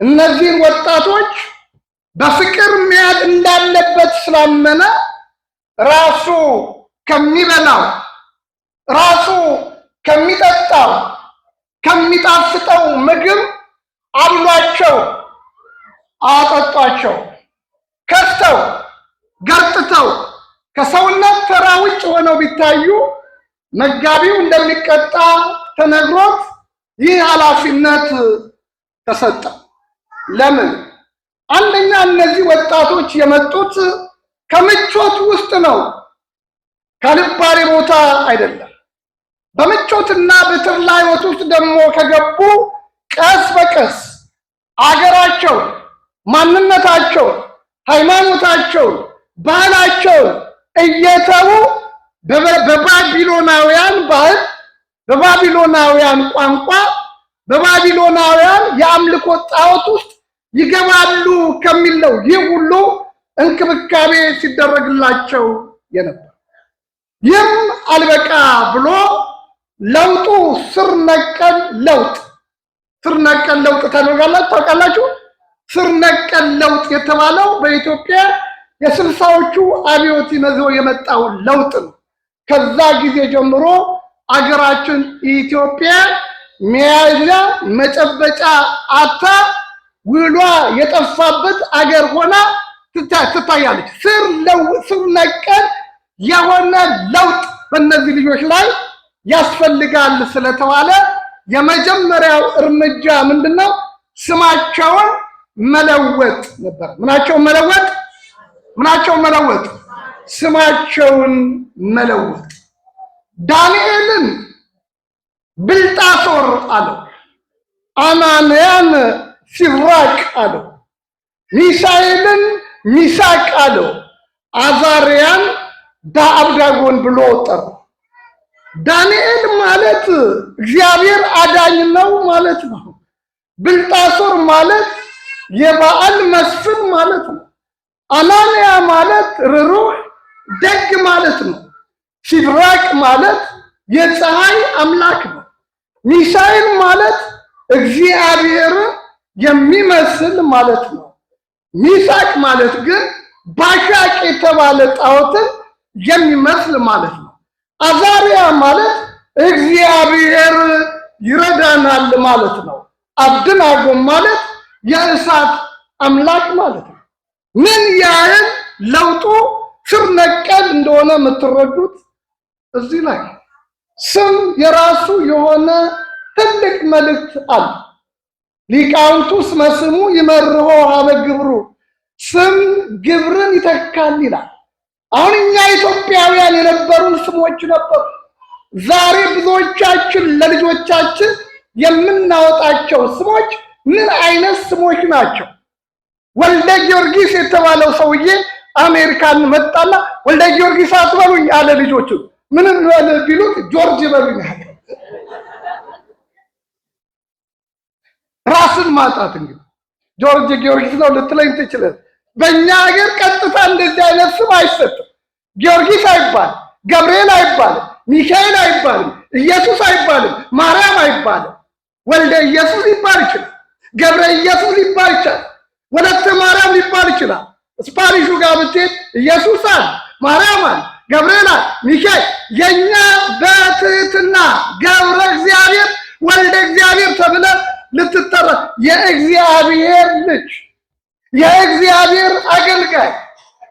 Speaker 2: እነዚህን ወጣቶች በፍቅር መያዝ እንዳለበት ስላመነ ራሱ ከሚበላው ራሱ ከሚጠጣው ከሚጣፍጠው ምግብ አብሏቸው አጠጧቸው። ከስተው ገርጥተው ከሰውነት ተራ ውጭ ሆነው ቢታዩ መጋቢው እንደሚቀጣ ተነግሮት ይህ ኃላፊነት ተሰጠ። ለምን? አንደኛ እነዚህ ወጣቶች የመጡት ከምቾት ውስጥ ነው፣ ከልባሪ ቦታ አይደለም። በምቾትና በተድላ ሕይወት ውስጥ ደግሞ ከገቡ ቀስ በቀስ አገራቸው፣ ማንነታቸው፣ ሃይማኖታቸው፣ ባህላቸው እየተዉ በባቢሎናውያን ባህል፣ በባቢሎናውያን ቋንቋ፣ በባቢሎናውያን የአምልኮ ጣዖት ውስጥ ይገባሉ ከሚለው ይህ ሁሉ እንክብካቤ ሲደረግላቸው የነበር። ይህም አልበቃ ብሎ ለውጡ ስር ነቀል ለውጥ ታውቃላችሁ? ስር ነቀል ለውጥ የተባለው በኢትዮጵያ የስልሳዎቹ አብዮት ይዞ የመጣው ለውጥ ነው። ከዛ ጊዜ ጀምሮ አገራችን ኢትዮጵያ መያዣ መጨበጫ አታ ውሏ የጠፋበት አገር ሆና ትታያለች። ስር ነቀል የሆነ ለውጥ በእነዚህ ልጆች ላይ ያስፈልጋል ስለተባለ የመጀመሪያው እርምጃ ምንድነው? ስማቸውን መለወጥ ነበር። ምናቸውን መለወጥ? ስማቸውን መለወጥ። ዳንኤልን ብልጣሶር አለው፣ አናንያን ሲራቅ አለው፣ ሚሳኤልን ሚሳቅ አለው፣ አዛርያን አብዳጎን ብሎ ጠራው። ዳንኤል ማለት እግዚአብሔር አዳኝ ነው ማለት ነው። ብልጣሶር ማለት የበዓል መስፍን ማለት ነው። አናንያ ማለት ርሩህ ደግ ማለት ነው። ሲድራቅ ማለት የፀሐይ አምላክ ነው። ሚሳኤል ማለት እግዚአብሔር የሚመስል ማለት ነው። ሚሳቅ ማለት ግን ባሻቅ የተባለ ጣዖትን የሚመስል ማለት ነው። አዛርያ ማለት እግዚአብሔር ይረዳናል ማለት ነው። አብደናጎ ማለት የእሳት አምላክ ማለት ነው። ምን ያህል ለውጡ ስር ነቀል እንደሆነ የምትረዱት እዚህ ላይ። ስም የራሱ የሆነ ትልቅ መልእክት አለ። ሊቃውንቱ ስመ ስሙ ይመርሖ ሀበ ግብሩ፣ ስም ግብርን ይተካል ይላል። አሁን እኛ ኢትዮጵያውያን የነበሩን ስሞች ነበሩ። ዛሬ ብዙዎቻችን ለልጆቻችን የምናወጣቸው ስሞች ምን አይነት ስሞች ናቸው? ወልደ ጊዮርጊስ የተባለው ሰውዬ አሜሪካን መጣና ወልደ ጊዮርጊስ አትበሉኝ አለ ልጆቹ። ምንም ቢሉት ጆርጅ በሉኝ አለ። ራስን ማጣት እንግዲህ ጆርጅ ጊዮርጊስ ነው ልትለኝ ትችላለህ። በእኛ ሀገር ቀጥታ እንደዚህ አይነት ስም አይሰጥም። ጊዮርጊስ አይባልም፣ ገብርኤል አይባልም፣ ሚካኤል አይባልም፣ ኢየሱስ አይባልም፣ ማርያም አይባልም። ወልደ ኢየሱስ ሊባል ይችላል፣ ገብረ ኢየሱስ ሊባል ይችላል፣ ወለተ ማርያም ሊባል ይችላል። ስፓኒሹ ጋር ብትሄድ ኢየሱስ አለ፣ ማርያም አለ፣ ገብርኤል አለ፣ ሚካኤል። የኛ በትህትና ገብረ እግዚአብሔር ወልደ እግዚአብሔር ተብለ ልትጠራ የእግዚአብሔር ልጅ የእግዚአብሔር አገልጋይ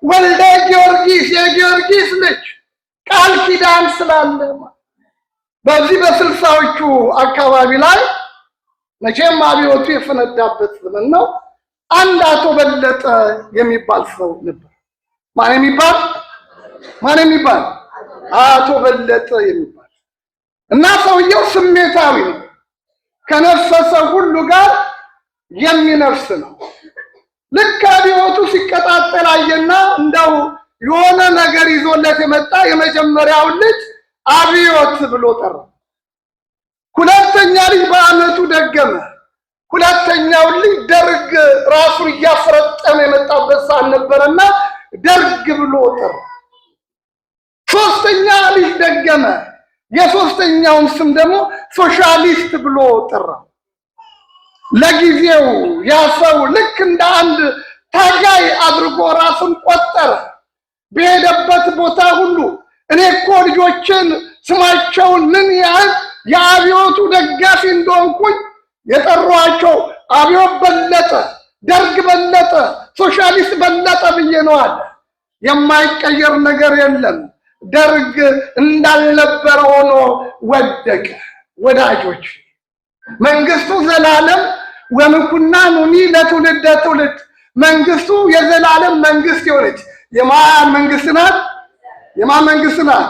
Speaker 2: ወልደ ጊዮርጊስ የጊዮርጊስ ልጅ ቃል ኪዳን ስላለ በዚህ በስልሳዎቹ አካባቢ ላይ መቼም አብዮቱ የፈነዳበት ዘመን ነው። አንድ አቶ በለጠ የሚባል ሰው ነበር። ማን የሚባል አቶ በለጠ የሚባል እና ሰውየው ስሜታዊ ነው። ከነፈሰ ሁሉ ጋር የሚነፍስ ነው። ልክ አብዮቱ ሲቀጣጠል አየና እንደው የሆነ ነገር ይዞለት የመጣ የመጀመሪያውን ልጅ አብዮት ብሎ ጠራ። ሁለተኛ ልጅ በአመቱ ደገመ። ሁለተኛውን ልጅ ደርግ ራሱን እያፈረጠመ የመጣበት ሰዓት ነበረና ደርግ ብሎ ጠራ። ሶስተኛ ልጅ ደገመ። የሶስተኛውን ስም ደግሞ ሶሻሊስት ብሎ ጠራ። ለጊዜው ያ ሰው ልክ እንደ አንድ ታጋይ አድርጎ ራሱን ቆጠረ። በሄደበት ቦታ ሁሉ እኔ እኮ ልጆችን ስማቸውን ምን ያህል የአብዮቱ ደጋፊ እንደሆንኩኝ የጠሯቸው አብዮት በለጠ፣ ደርግ በለጠ፣ ሶሻሊስት በለጠ ብዬ ነው አለ። የማይቀየር ነገር የለም። ደርግ እንዳልነበረ ሆኖ ወደቀ። ወዳጆች መንግስቱ ዘላለም ወምኩና ኑኒ ለትውልደ ትውልድ መንግስቱ የዘላለም መንግስት የሆነች የማን መንግስት ናት? የማን መንግስት ናት?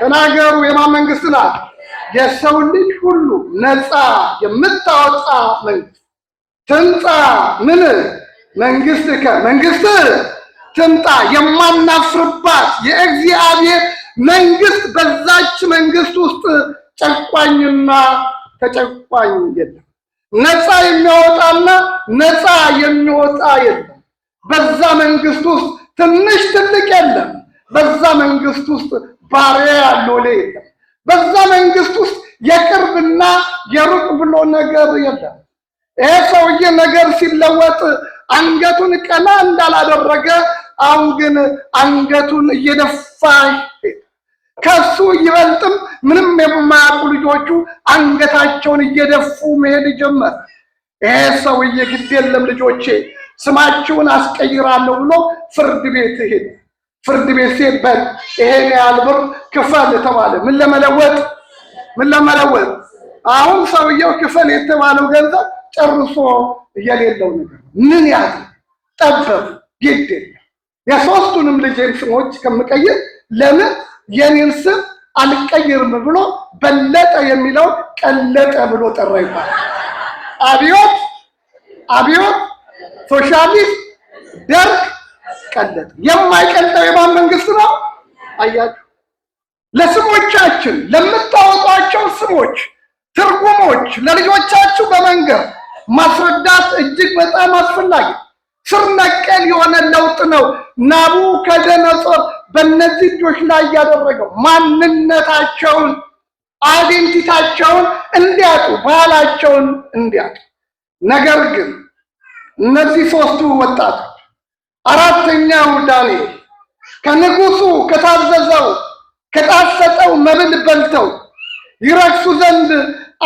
Speaker 2: ተናገሩ። የማን መንግስት ናት? የሰው ልጅ ሁሉ ነፃ የምታወጣ መንግስት ትምጣ። ምን መንግስት ከመንግስት ትምጣ የማናፍርባት የእግዚአብሔር መንግስት። በዛች መንግስት ውስጥ ጨቋኝና ተጨቋኝ የለም። ነፃ የሚያወጣና ነፃ የሚወጣ የለም። በዛ መንግስት ውስጥ ትንሽ ትልቅ የለም። በዛ መንግስት ውስጥ ባሪያ ሎሌ የለም። በዛ መንግስት ውስጥ የቅርብና የሩቅ ብሎ ነገር የለም። ይሄ ሰውዬ ነገር ሲለወጥ አንገቱን ቀና እንዳላደረገ አሁን ግን አንገቱን እየደፋ ከሱ ይበልጥም ምንም የማያውቁ ልጆቹ አንገታቸውን እየደፉ መሄድ ጀመረ። ይሄ ሰውዬ ግድ የለም ልጆቼ ስማችሁን አስቀይራለሁ ብሎ ፍርድ ቤት ሄደ። ፍርድ ቤት ሲሄድ ይሄን ያህል ብር ክፈል ተባለ። ምን ለመለወጥ አሁን ሰውየው ክፈል የተባለው ገንዘብ ጨርሶ የሌለው ነገር ምን ያህል ጠበብ ግድ የለም የሶስቱንም ልጄን ስሞች ከምቀይር ለምን የኔን ስም አልቀይርም ብሎ በለጠ የሚለው ቀለጠ ብሎ ጠራ ይባላል። አብዮት ሶሻሊስት ደርግ ቀለጠ። የማይቀልጠው የማን መንግስት ነው? አያችሁ፣ ለስሞቻችን ለምታወጧቸው ስሞች ትርጉሞች ለልጆቻችሁ በመንገር ማስረዳት እጅግ በጣም አስፈላጊ ስር ነቀል የሆነ ለውጥ ነው። ናቡከደነጾር በእነዚህ ልጆች ላይ ያደረገው ማንነታቸውን አይዴንቲቲያቸውን እንዲያጡ ባህላቸውን እንዲያጡ። ነገር ግን እነዚህ ሶስቱ ወጣቶች አራተኛው ዳንኤል ከንጉሱ ከታዘዘው ከጣፈጠው መብል በልተው ይረክሱ ዘንድ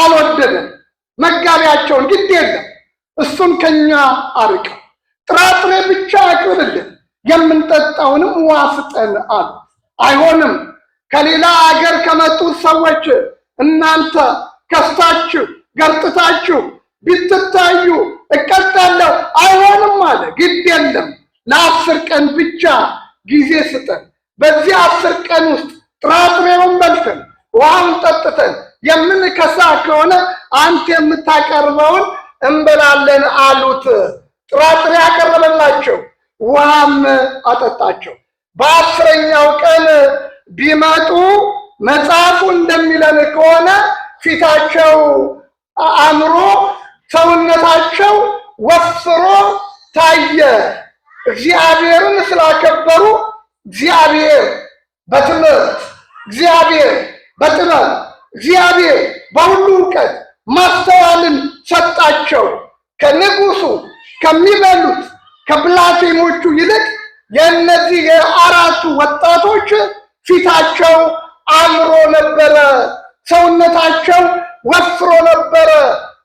Speaker 2: አልወደደም። መጋቢያቸውን ግድ የለም እሱን ከኛ አርቀው ጥራጥሬ ብቻ አቅርብልን የምንጠጣውንም ውሃ ስጠን አሉ። አይሆንም፣ ከሌላ አገር ከመጡት ሰዎች እናንተ ከስታችሁ ገርጥታችሁ ብትታዩ እቀጣለሁ። አይሆንም አለ። ግድ የለም ለ10 ቀን ብቻ ጊዜ ስጠን። በዚህ 10 ቀን ውስጥ ጥራጥሬውን በልተን ውሃውን ጠጥተን የምንከሳ ከሆነ አንተ የምታቀርበውን እንበላለን አሉት። ጥራጥሬ ያቀረበላቸው ውሃም አጠጣቸው። በ10ኛው ቀን ቢመጡ መጽሐፉ እንደሚለን ከሆነ ፊታቸው አምሮ ሰውነታቸው ወፍሮ ታየ። እግዚአብሔርን ስላከበሩ እግዚአብሔር በትምህርት እግዚአብሔር በጥበብ እግዚአብሔር በሁሉ እውቀት ማስተዋልን ሰጣቸው። ከንጉሱ ከሚበሉት ከብላቴኖቹ ይልቅ የእነዚህ የአራቱ ወጣቶች ፊታቸው አምሮ ነበረ፣ ሰውነታቸው ወፍሮ ነበረ።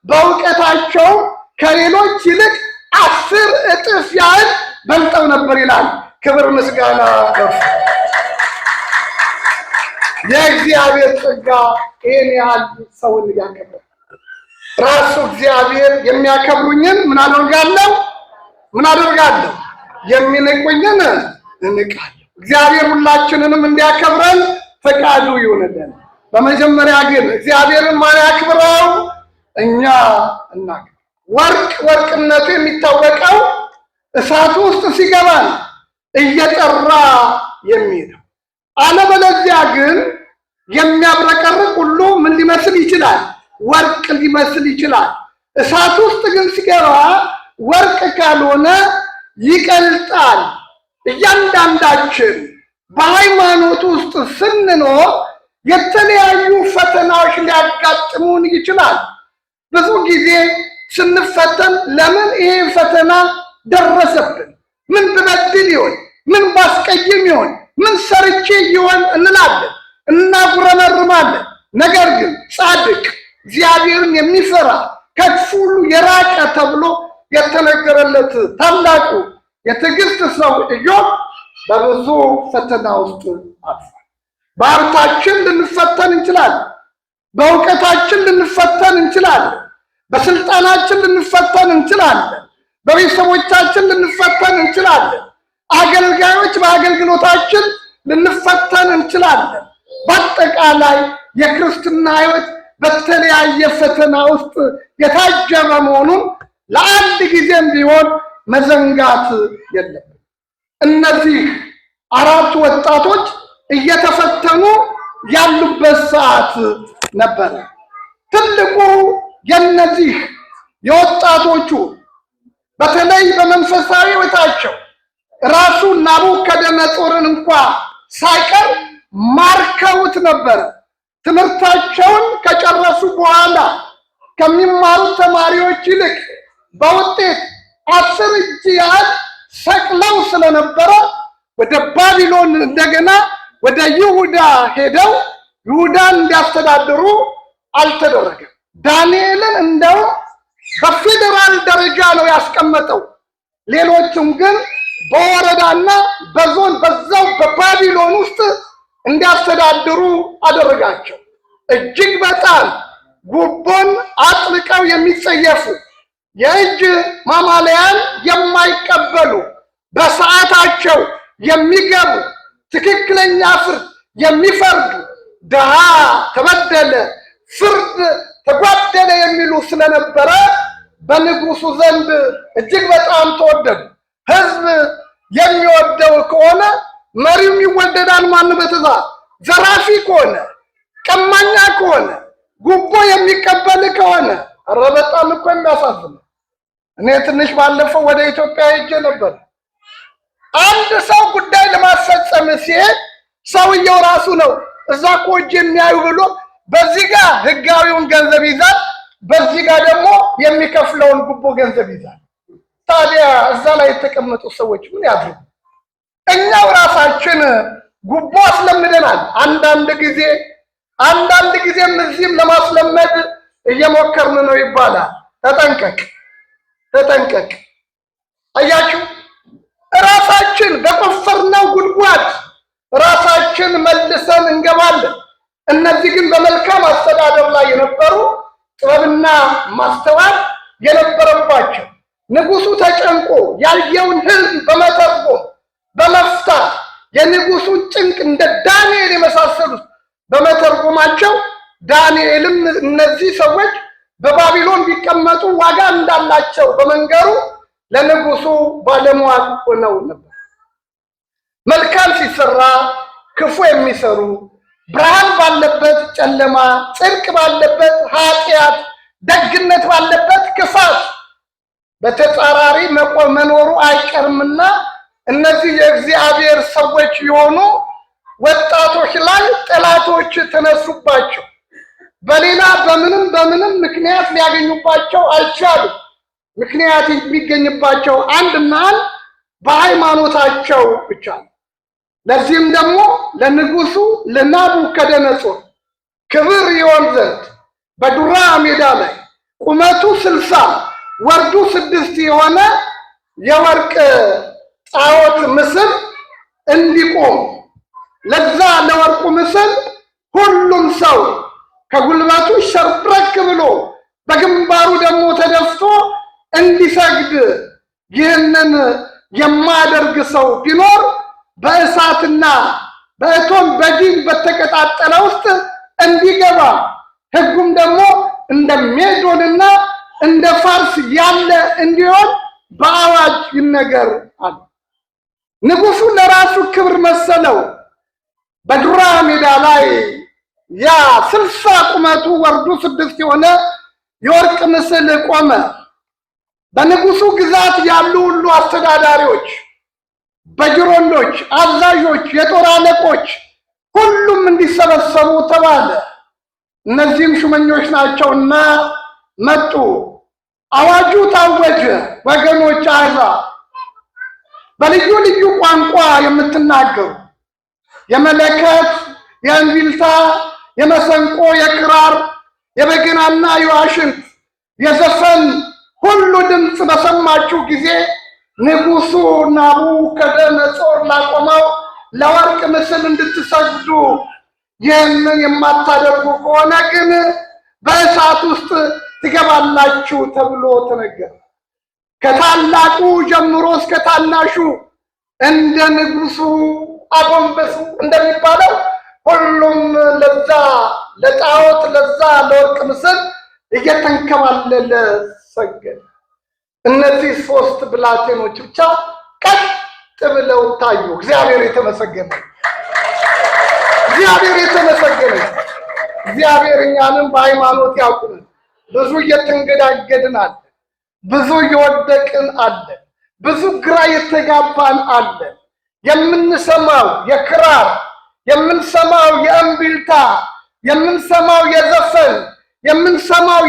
Speaker 2: በእውቀታቸው ከሌሎች ይልቅ 10 እጥፍ ያህል በልጠው ነበር ይላል። ክብር ምስጋና የእግዚአብሔር ጸጋ ይህን ያህል ሰውን ያከብራል። ራሱ እግዚአብሔር የሚያከብሩኝን ምን አደርጋለሁ? የሚንቁኝን እንቃለሁ። እግዚአብሔር ሁላችንንም እንዲያከብረን ፈቃዱ ይሁንልን። በመጀመሪያ ግን እግዚአብሔርን ማን ያክብረው? እኛ እናክብር። ወርቅነቱ የሚታወቀው እሳቱ ውስጥ ሲገባ ነው። እየጠራ የሚሄደው። አለበለዚያ ግን የሚያብረቀርቅ ሁሉ ምን ሊመስል ይችላል? ወርቅ ሊመስል ይችላል። እሳት ውስጥ ግን ሲገባ ወርቅ ካልሆነ ይቀልጣል። እያንዳንዳችን በሃይማኖት ውስጥ ስንኖር የተለያዩ ፈተናዎች ሊያጋጥሙን ይችላል። ብዙ ጊዜ ስንፈተን ለምን ይሄ ፈተና ደረሰብን? ምን ብበድል ይሆን? ምን ባስቀይም ይሆን? ምን ሰርቼ ይሆን እንላለን፣ እናጉረመርማለን። ነገር ግን ጻድቅ እግዚአብሔርን የሚፈራ ከክፉ ሁሉ የራቀ ተብሎ የተነገረለት ታላቁ የትዕግስት ሰው ኢዮብ በብዙ ፈተና ውስጥ አልፏል። በሀብታችን ልንፈተን እንችላለን። በእውቀታችን ልንፈተን እንችላለን። በስልጣናችን ልንፈተን እንችላለን። በቤተሰቦቻችን ልንፈተን እንችላለን። አገልጋዮች በአገልግሎታችን ልንፈተን እንችላለን። በአጠቃላይ የክርስትና ሕይወት በተለያየ ፈተና ውስጥ የታጀበ መሆኑን ለአንድ ጊዜም ቢሆን መዘንጋት የለብንም። እነዚህ አራት ወጣቶች እየተፈተኑ ያሉበት ሰዓት ነበረ። ትልቁ የነዚህ የወጣቶቹ በተለይ በመንፈሳዊ ሕይወታቸው ራሱ ናቡከደነጾርን እንኳ ሳይቀር ማርከውት ነበረ። ትምህርታቸውን ከጨረሱ በኋላ ከሚማሩት ተማሪዎች ይልቅ በውጤት 10 እጅ ያህል ሰቅለው ስለነበረ ወደ ባቢሎን እንደገና ወደ ይሁዳ ሄደው ይሁዳን እንዲያስተዳድሩ አልተደረገም። ዳንኤልን እንደው በፌዴራል ደረጃ ነው ያስቀመጠው። ሌሎቹም ግን በወረዳና በዞን በዛው በባቢሎን ውስጥ እንዲያስተዳድሩ አደረጋቸው። እጅግ በጣም ጉቦን አጥብቀው የሚጸየፉ፣ የእጅ ማማለያን የማይቀበሉ፣ በሰዓታቸው የሚገቡ፣ ትክክለኛ ፍርድ የሚፈርዱ፣ ድሃ ተበደለ፣ ፍርድ ተጓደለ የሚሉ ስለነበረ በንጉሱ ዘንድ እጅግ በጣም ተወደዱ። ሕዝብ የሚወደው ከሆነ መሪውም ይወደዳል። ማን በትእዛዝ ዘራፊ ከሆነ፣ ቀማኛ ከሆነ፣ ጉቦ የሚቀበል ከሆነ ኧረ በጣም እኮ የሚያሳዝን። እኔ ትንሽ ባለፈው ወደ ኢትዮጵያ ሄጄ ነበር። አንድ ሰው ጉዳይ ለማስፈጸም ሲሄድ ሰውየው ራሱ ነው እዛ እኮ እጅ የሚያዩ ብሎ በዚህ ጋር ህጋዊውን ገንዘብ ይዛል፣ በዚህ ጋር ደግሞ የሚከፍለውን ጉቦ ገንዘብ ይዛል። ታዲያ እዛ ላይ የተቀመጡ ሰዎች ምን ያድርጉ? እኛው ራሳችን ጉቦ አስለምደናል። አንዳንድ ጊዜም እዚህም ለማስለመድ እየሞከርን ነው ይባላል። ተጠንቀቅ። አያችሁ፣ ራሳችን በቆፈርነው ጉድጓድ ራሳችን መልሰን እንገባለን። እነዚህ ግን በመልካም አስተዳደር ላይ የነበሩ ጥበብና ማስተዋል የነበረባቸው፣ ንጉሱ ተጨንቆ ያየውን ህልም በመተርጎም በመፍታት የንጉሱን ጭንቅ እንደ ዳንኤል የመሳሰሉት በመተርጎማቸው ዳንኤልም እነዚህ ሰዎች በባቢሎን ቢቀመጡ ዋጋ እንዳላቸው በመንገሩ ለንጉሱ ባለሟል ሆነው ነበር። መልካም ሲሰራ ክፉ የሚሰሩ፣ ብርሃን ባለበት ጨለማ፣ ጽድቅ ባለበት ኃጢአት፣ ደግነት ባለበት ክፋት በተጻራሪ መኖሩ አይቀርምና እነዚህ የእግዚአብሔር ሰዎች የሆኑ ወጣቶች ላይ ጠላቶች ተነሱባቸው። በሌላ በምንም ምክንያት ሊያገኙባቸው አልቻሉም። ምክንያት የሚገኝባቸው አንድና አንድ በሃይማኖታቸው ብቻ ነው። ለዚህም ደግሞ ለንጉሱ ለናቡከደነጾር ክብር ይሆን ዘንድ በዱራ ሜዳ ላይ ቁመቱ 60 ወርዱ 6 የሆነ የወርቅ ጣዖት ምስል እንዲቆም፣ ለዛ ለወርቁ ምስል ሁሉም ሰው ከጉልበቱ ሸብረክ ብሎ በግንባሩ ደግሞ ተደፍቶ እንዲሰግድ፣ ይህንን የማያደርግ ሰው ቢኖር በእሳትና በእቶን በዲን በተቀጣጠለ ውስጥ እንዲገባ፣ ሕጉም ደግሞ እንደ ሜዶንና እንደ ፋርስ ያለ እንዲሆን በአዋጅ ይነገር አለ። ንጉሱ ለራሱ ክብር መሰለው። በዱራ ሜዳ ላይ ያ 60 ቁመቱ ወርዱ 6 የሆነ የወርቅ ምስል ቆመ። በንጉሱ ግዛት ያሉ ሁሉ አስተዳዳሪዎች፣ በጅሮንዶች፣ አዛዦች፣ የጦር አለቆች ሁሉም እንዲሰበሰቡ ተባለ። እነዚህም ሹመኞች ናቸውና መጡ። አዋጁ ታወጀ። ወገኖች አሕዛብ በልዩ ልዩ ቋንቋ የምትናገሩ የመለከት፣ የእንቢልታ፣ የመሰንቆ፣ የክራር፣ የበገናና የዋሽንት፣ የዘፈን ሁሉ ድምፅ በሰማችሁ ጊዜ ንጉሡ ናቡከደነፆር ላቆመው ለወርቅ ምስል እንድትሰግዱ፣ ይህንን የማታደርጉ ከሆነ ግን በእሳት ውስጥ ትገባላችሁ ተብሎ ተነገረ። ከታላቁ ጀምሮ እስከ ታናሹ እንደ ንጉሡ አጎንበሱ እንደሚባለው ሁሉም ለዛ ለጣዖት ለዛ ለወርቅ ምስል እየተንከባለለ ሰገደ። እነዚህ 3 ብላቴኖች ብቻ ቀጥ ብለው ታዩ። እግዚአብሔር የተመሰገነ፣ እግዚአብሔር የተመሰገነ። እግዚአብሔር እኛንም በሃይማኖት ያውቁን። ብዙ እየተንገዳገድን አለ፣ ብዙ እየወደቅን አለ፣ ብዙ ግራ የተጋባን አለ። የምንሰማው የክራር፣ የምንሰማው የእምቢልታ፣ የምንሰማው የዘፈን፣ የምንሰማው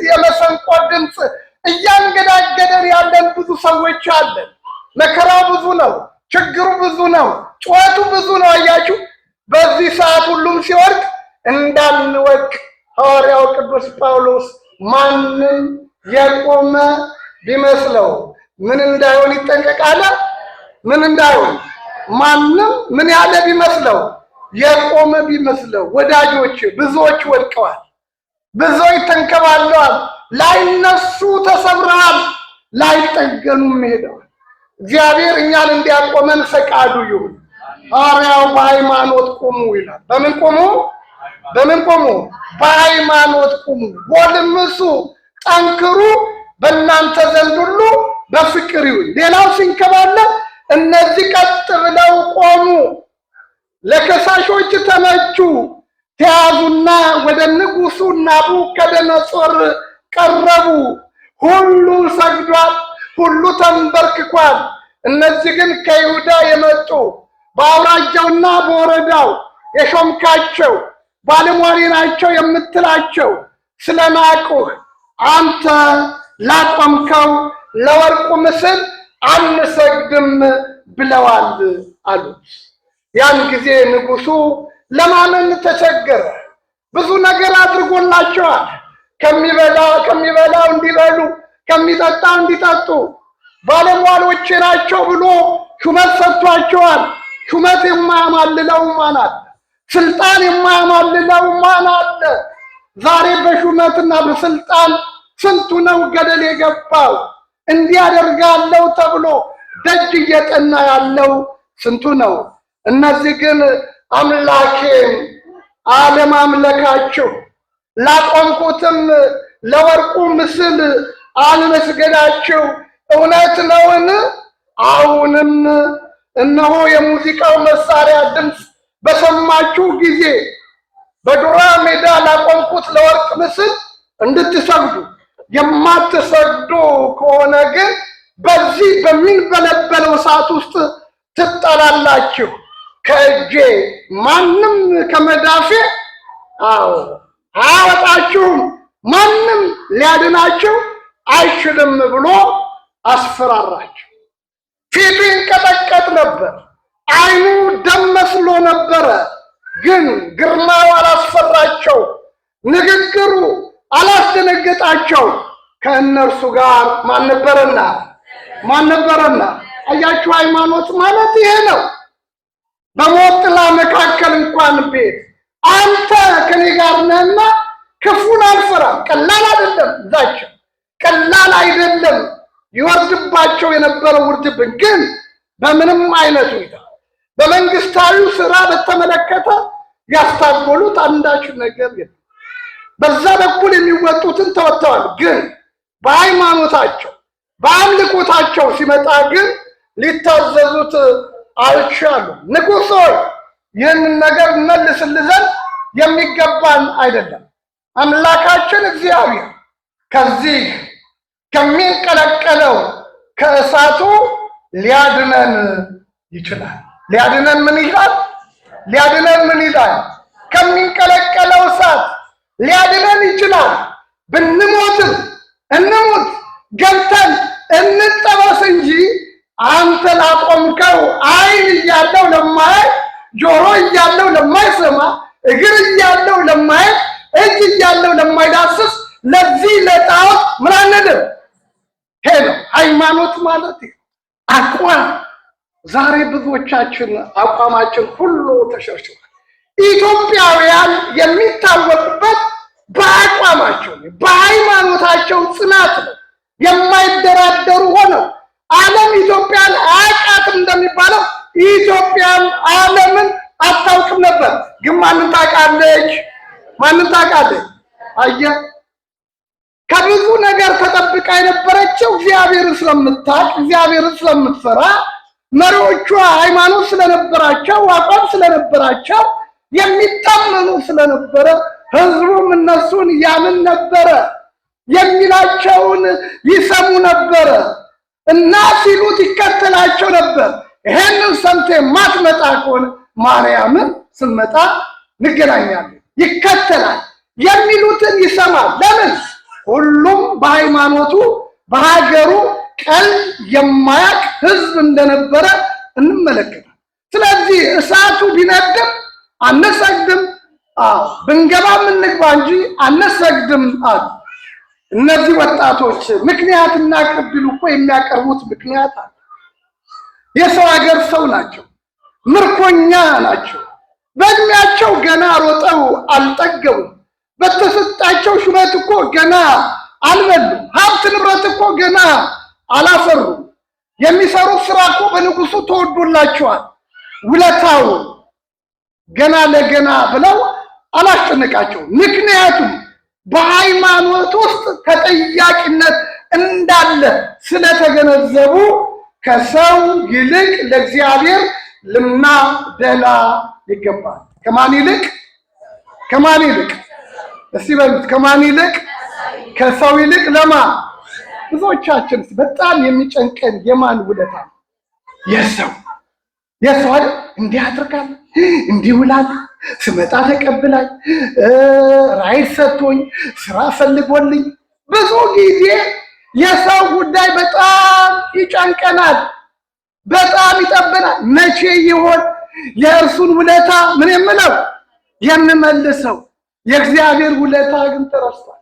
Speaker 2: የመሰንቆ ድምፅ እያንገዳገደን ያለን ብዙ ሰዎች አለን። መከራው ብዙ ነው፣ ችግሩ ብዙ ነው፣ ጩኸቱ ብዙ ነው። አያችሁ፣ በዚህ ሰዓት ሁሉም ሲወድቅ እንዳንወድቅ ሐዋርያው ቅዱስ ጳውሎስ ማንም የቆመ ቢመስለው ምን እንዳይሆን ይጠንቀቃል። ምን እንዳይሆን ማንም ምን ያለ ቢመስለው የቆመ ቢመስለው። ወዳጆች ብዙዎች ወድቀዋል፣ ብዙዎች ተንከባለዋል፣ ላይነሱ ተሰብረዋል፣ ላይጠገኑም ሄደዋል። እግዚአብሔር እኛን እንዲያቆመን ፈቃዱ ይሁን። ሐዋርያው በሃይማኖት ቁሙ ይላል። በምን ቁሙ? በምን ቁሙ? በሃይማኖት ቁሙ። ጎልምሱ፣ ጠንክሩ፣ በእናንተ ዘንድ ሁሉ በፍቅር ይሁን። ሌላው ሲንከባለል እነዚህ ቀጥ ብለው ቆሙ። ለከሳሾች ተመቹ። ተያዙና ወደ ንጉሡ ናቡከደነፆር ቀረቡ። ሁሉ ሰግዷል፣ ሁሉ ተንበርክኳል። እነዚህ ግን ከይሁዳ የመጡ በአውራጃውና በወረዳው የሾምካቸው ባለሟሊ ናቸው የምትላቸው ስለናቁህ አንተ ላቆምከው ለወርቁ ምስል አንሰግድም ብለዋል አሉት። ያን ጊዜ ንጉሡ ለማመን ተቸገረ። ብዙ ነገር አድርጎላቸዋል። ከሚበላው እንዲበሉ፣ ከሚጠጣው እንዲጠጡ፣ ባለሟሎቼ ናቸው ብሎ ሹመት ሰጥቷቸዋል። ሹመት የማያማልለው ማን አለ? ስልጣን የማያማልለው ማን አለ? ዛሬ በሹመትና በስልጣን ስንቱ ነው ገደል የገባው። እንዲያደርጋለው ተብሎ ደጅ እየጠና ያለው ስንቱ ነው። እነዚህ ግን አምላኬን አለማምለካችሁ ላቆምኩትም ለወርቁ ምስል አለመስገዳችሁ እውነት ነውን? አሁንም እነሆ የሙዚቃው መሳሪያ ድምፅ በሰማችሁ ጊዜ በዱራ ሜዳ ላቆምኩት ለወርቅ ምስል እንድትሰግዱ፣ የማትሰግዱ ከሆነ ግን በዚህ በሚንበለበለው እሳት ውስጥ ትጣላላችሁ። ከእጄ ማንም ከመዳፌ አያወጣችሁም፣ ማንም ሊያድናችሁ አይችልም ብሎ አስፈራራቸው። ፊቱ ይንቀጠቀጥ ነበር፣ ዓይኑ ደም መስሎ ነበረ። ግን ግርማው አላስፈራቸው፣ ንግግሩ አላስደነገጣቸው። ከእነርሱ ጋር ማን ነበረና? አያችሁ፣ ሃይማኖት ማለት ይሄ ነው። በሞት ጥላ መካከል እንኳን ቤት አንተ ከኔ ጋር ነህና ክፉን አልፈራም። ቀላል አይደለም፣ ዛቸው ቀላል አይደለም። ይወርድባቸው የነበረው ውርድብን ግን በምንም አይነት ሁኔታ በመንግስታዊ ስራ በተመለከተ ያስታጎሉት አንዳች ነገር የለም። በዛ በኩል የሚወጡትን ተወጥተዋል። ግን በሃይማኖታቸው በአምልኮታቸው ሲመጣ ግን ሊታዘዙት አልቻሉም። ንጉሥ ሆይ ይህንን ነገር መልስልን ዘንድ የሚገባን አይደለም። አምላካችን እግዚአብሔር ከዚህ ከሚንቀለቀለው ከእሳቱ ሊያድነን ይችላል። ሊያድነን ምን ይላል? ሊያድነን ምን ይላል? ከሚንቀለቀለው እሳት ሊያድነን ይችላል። ብንሞትም እንሙት፣ ገብተን እንጠበስ እንጂ አንተ ላቆምከው ዓይን እያለው ለማያይ፣ ጆሮ እያለው ለማይሰማ፣ እግር እያለው ለማያይ፣ እጅ እያለው ለማይዳስስ ለዚህ ለጣዖት ምን አንልም። ይሄ ነው ሃይማኖት ማለት አቋም። ዛሬ ብዙዎቻችን አቋማችን ሁሉ ተሸርሽሯል። ኢትዮጵያውያን የሚታወቁበት በአቋማቸው በሃይማኖታቸው ጽናት ነው። የማይደራደሩ ሆነው ዓለም ኢትዮጵያን አያውቃትም እንደሚባለው ኢትዮጵያን ዓለምን አታውቅም ነበር። ግን ማንን ታውቃለች? ማንን ታውቃለች? አየህ፣ ከብዙ ነገር ተጠብቃ የነበረችው እግዚአብሔርን ስለምታውቅ እግዚአብሔርን ስለምትፈራ መሪዎቿ ሃይማኖት ስለነበራቸው አቋም ስለነበራቸው የሚታመኑ ስለነበረ ህዝቡም እነሱን ያምን ነበረ። የሚላቸውን ይሰሙ ነበረ እና ሲሉት ይከተላቸው ነበር። ይሄንን ሰምቴ ማትመጣ ከሆነ ማርያምን ስመጣ እንገናኛለን። ይከተላል፣ የሚሉትን ይሰማል። ለምን? ሁሉም በሃይማኖቱ በሀገሩ ቀል የማያውቅ ህዝብ እንደነበረ እንመለከታለን። ስለዚህ እሳቱ ቢነድም አንሰግድም፣ ብንገባም እንግባ እንጂ አንሰግድም አሉ። እነዚህ ወጣቶች ምክንያት እናቅርብ ቢሉ እኮ የሚያቀርቡት ምክንያት አለ። የሰው ሀገር ሰው ናቸው፣ ምርኮኛ ናቸው። በእድሜያቸው ገና ሮጠው አልጠገቡም። በተሰጣቸው ሹመት እኮ ገና አልበሉም። ሀብት ንብረት እኮ ገና አላፈሩም። የሚሰሩት ስራ እኮ በንጉሱ ተወዶላቸዋል። ውለታው ገና ለገና ብለው አላስጨነቃቸውም። ምክንያቱም በሃይማኖት ውስጥ ተጠያቂነት እንዳለ ስለተገነዘቡ ከሰው ይልቅ ለእግዚአብሔር ልናደላ ይገባል። ከማን ይልቅ? ከማን ይልቅ? እስቲ በሉት፣ ከማን ይልቅ? ከሰው ይልቅ ለማን? ብዙዎቻችን በጣም የሚጨንቀን የማን ውለታ? የሰው አይደል? እንዲህ አድርጋል፣ እንዲህ ውላል፣ ስመጣ ተቀብላኝ፣ ራይድ ሰጥቶኝ፣ ስራ ፈልጎልኝ። ብዙ ጊዜ የሰው ጉዳይ በጣም ይጨንቀናል፣ በጣም ይጠበናል። መቼ ይሆን የእርሱን ውለታ ምን የምለው የምመልሰው? የእግዚአብሔር ውለታ ግን ተረስቷል።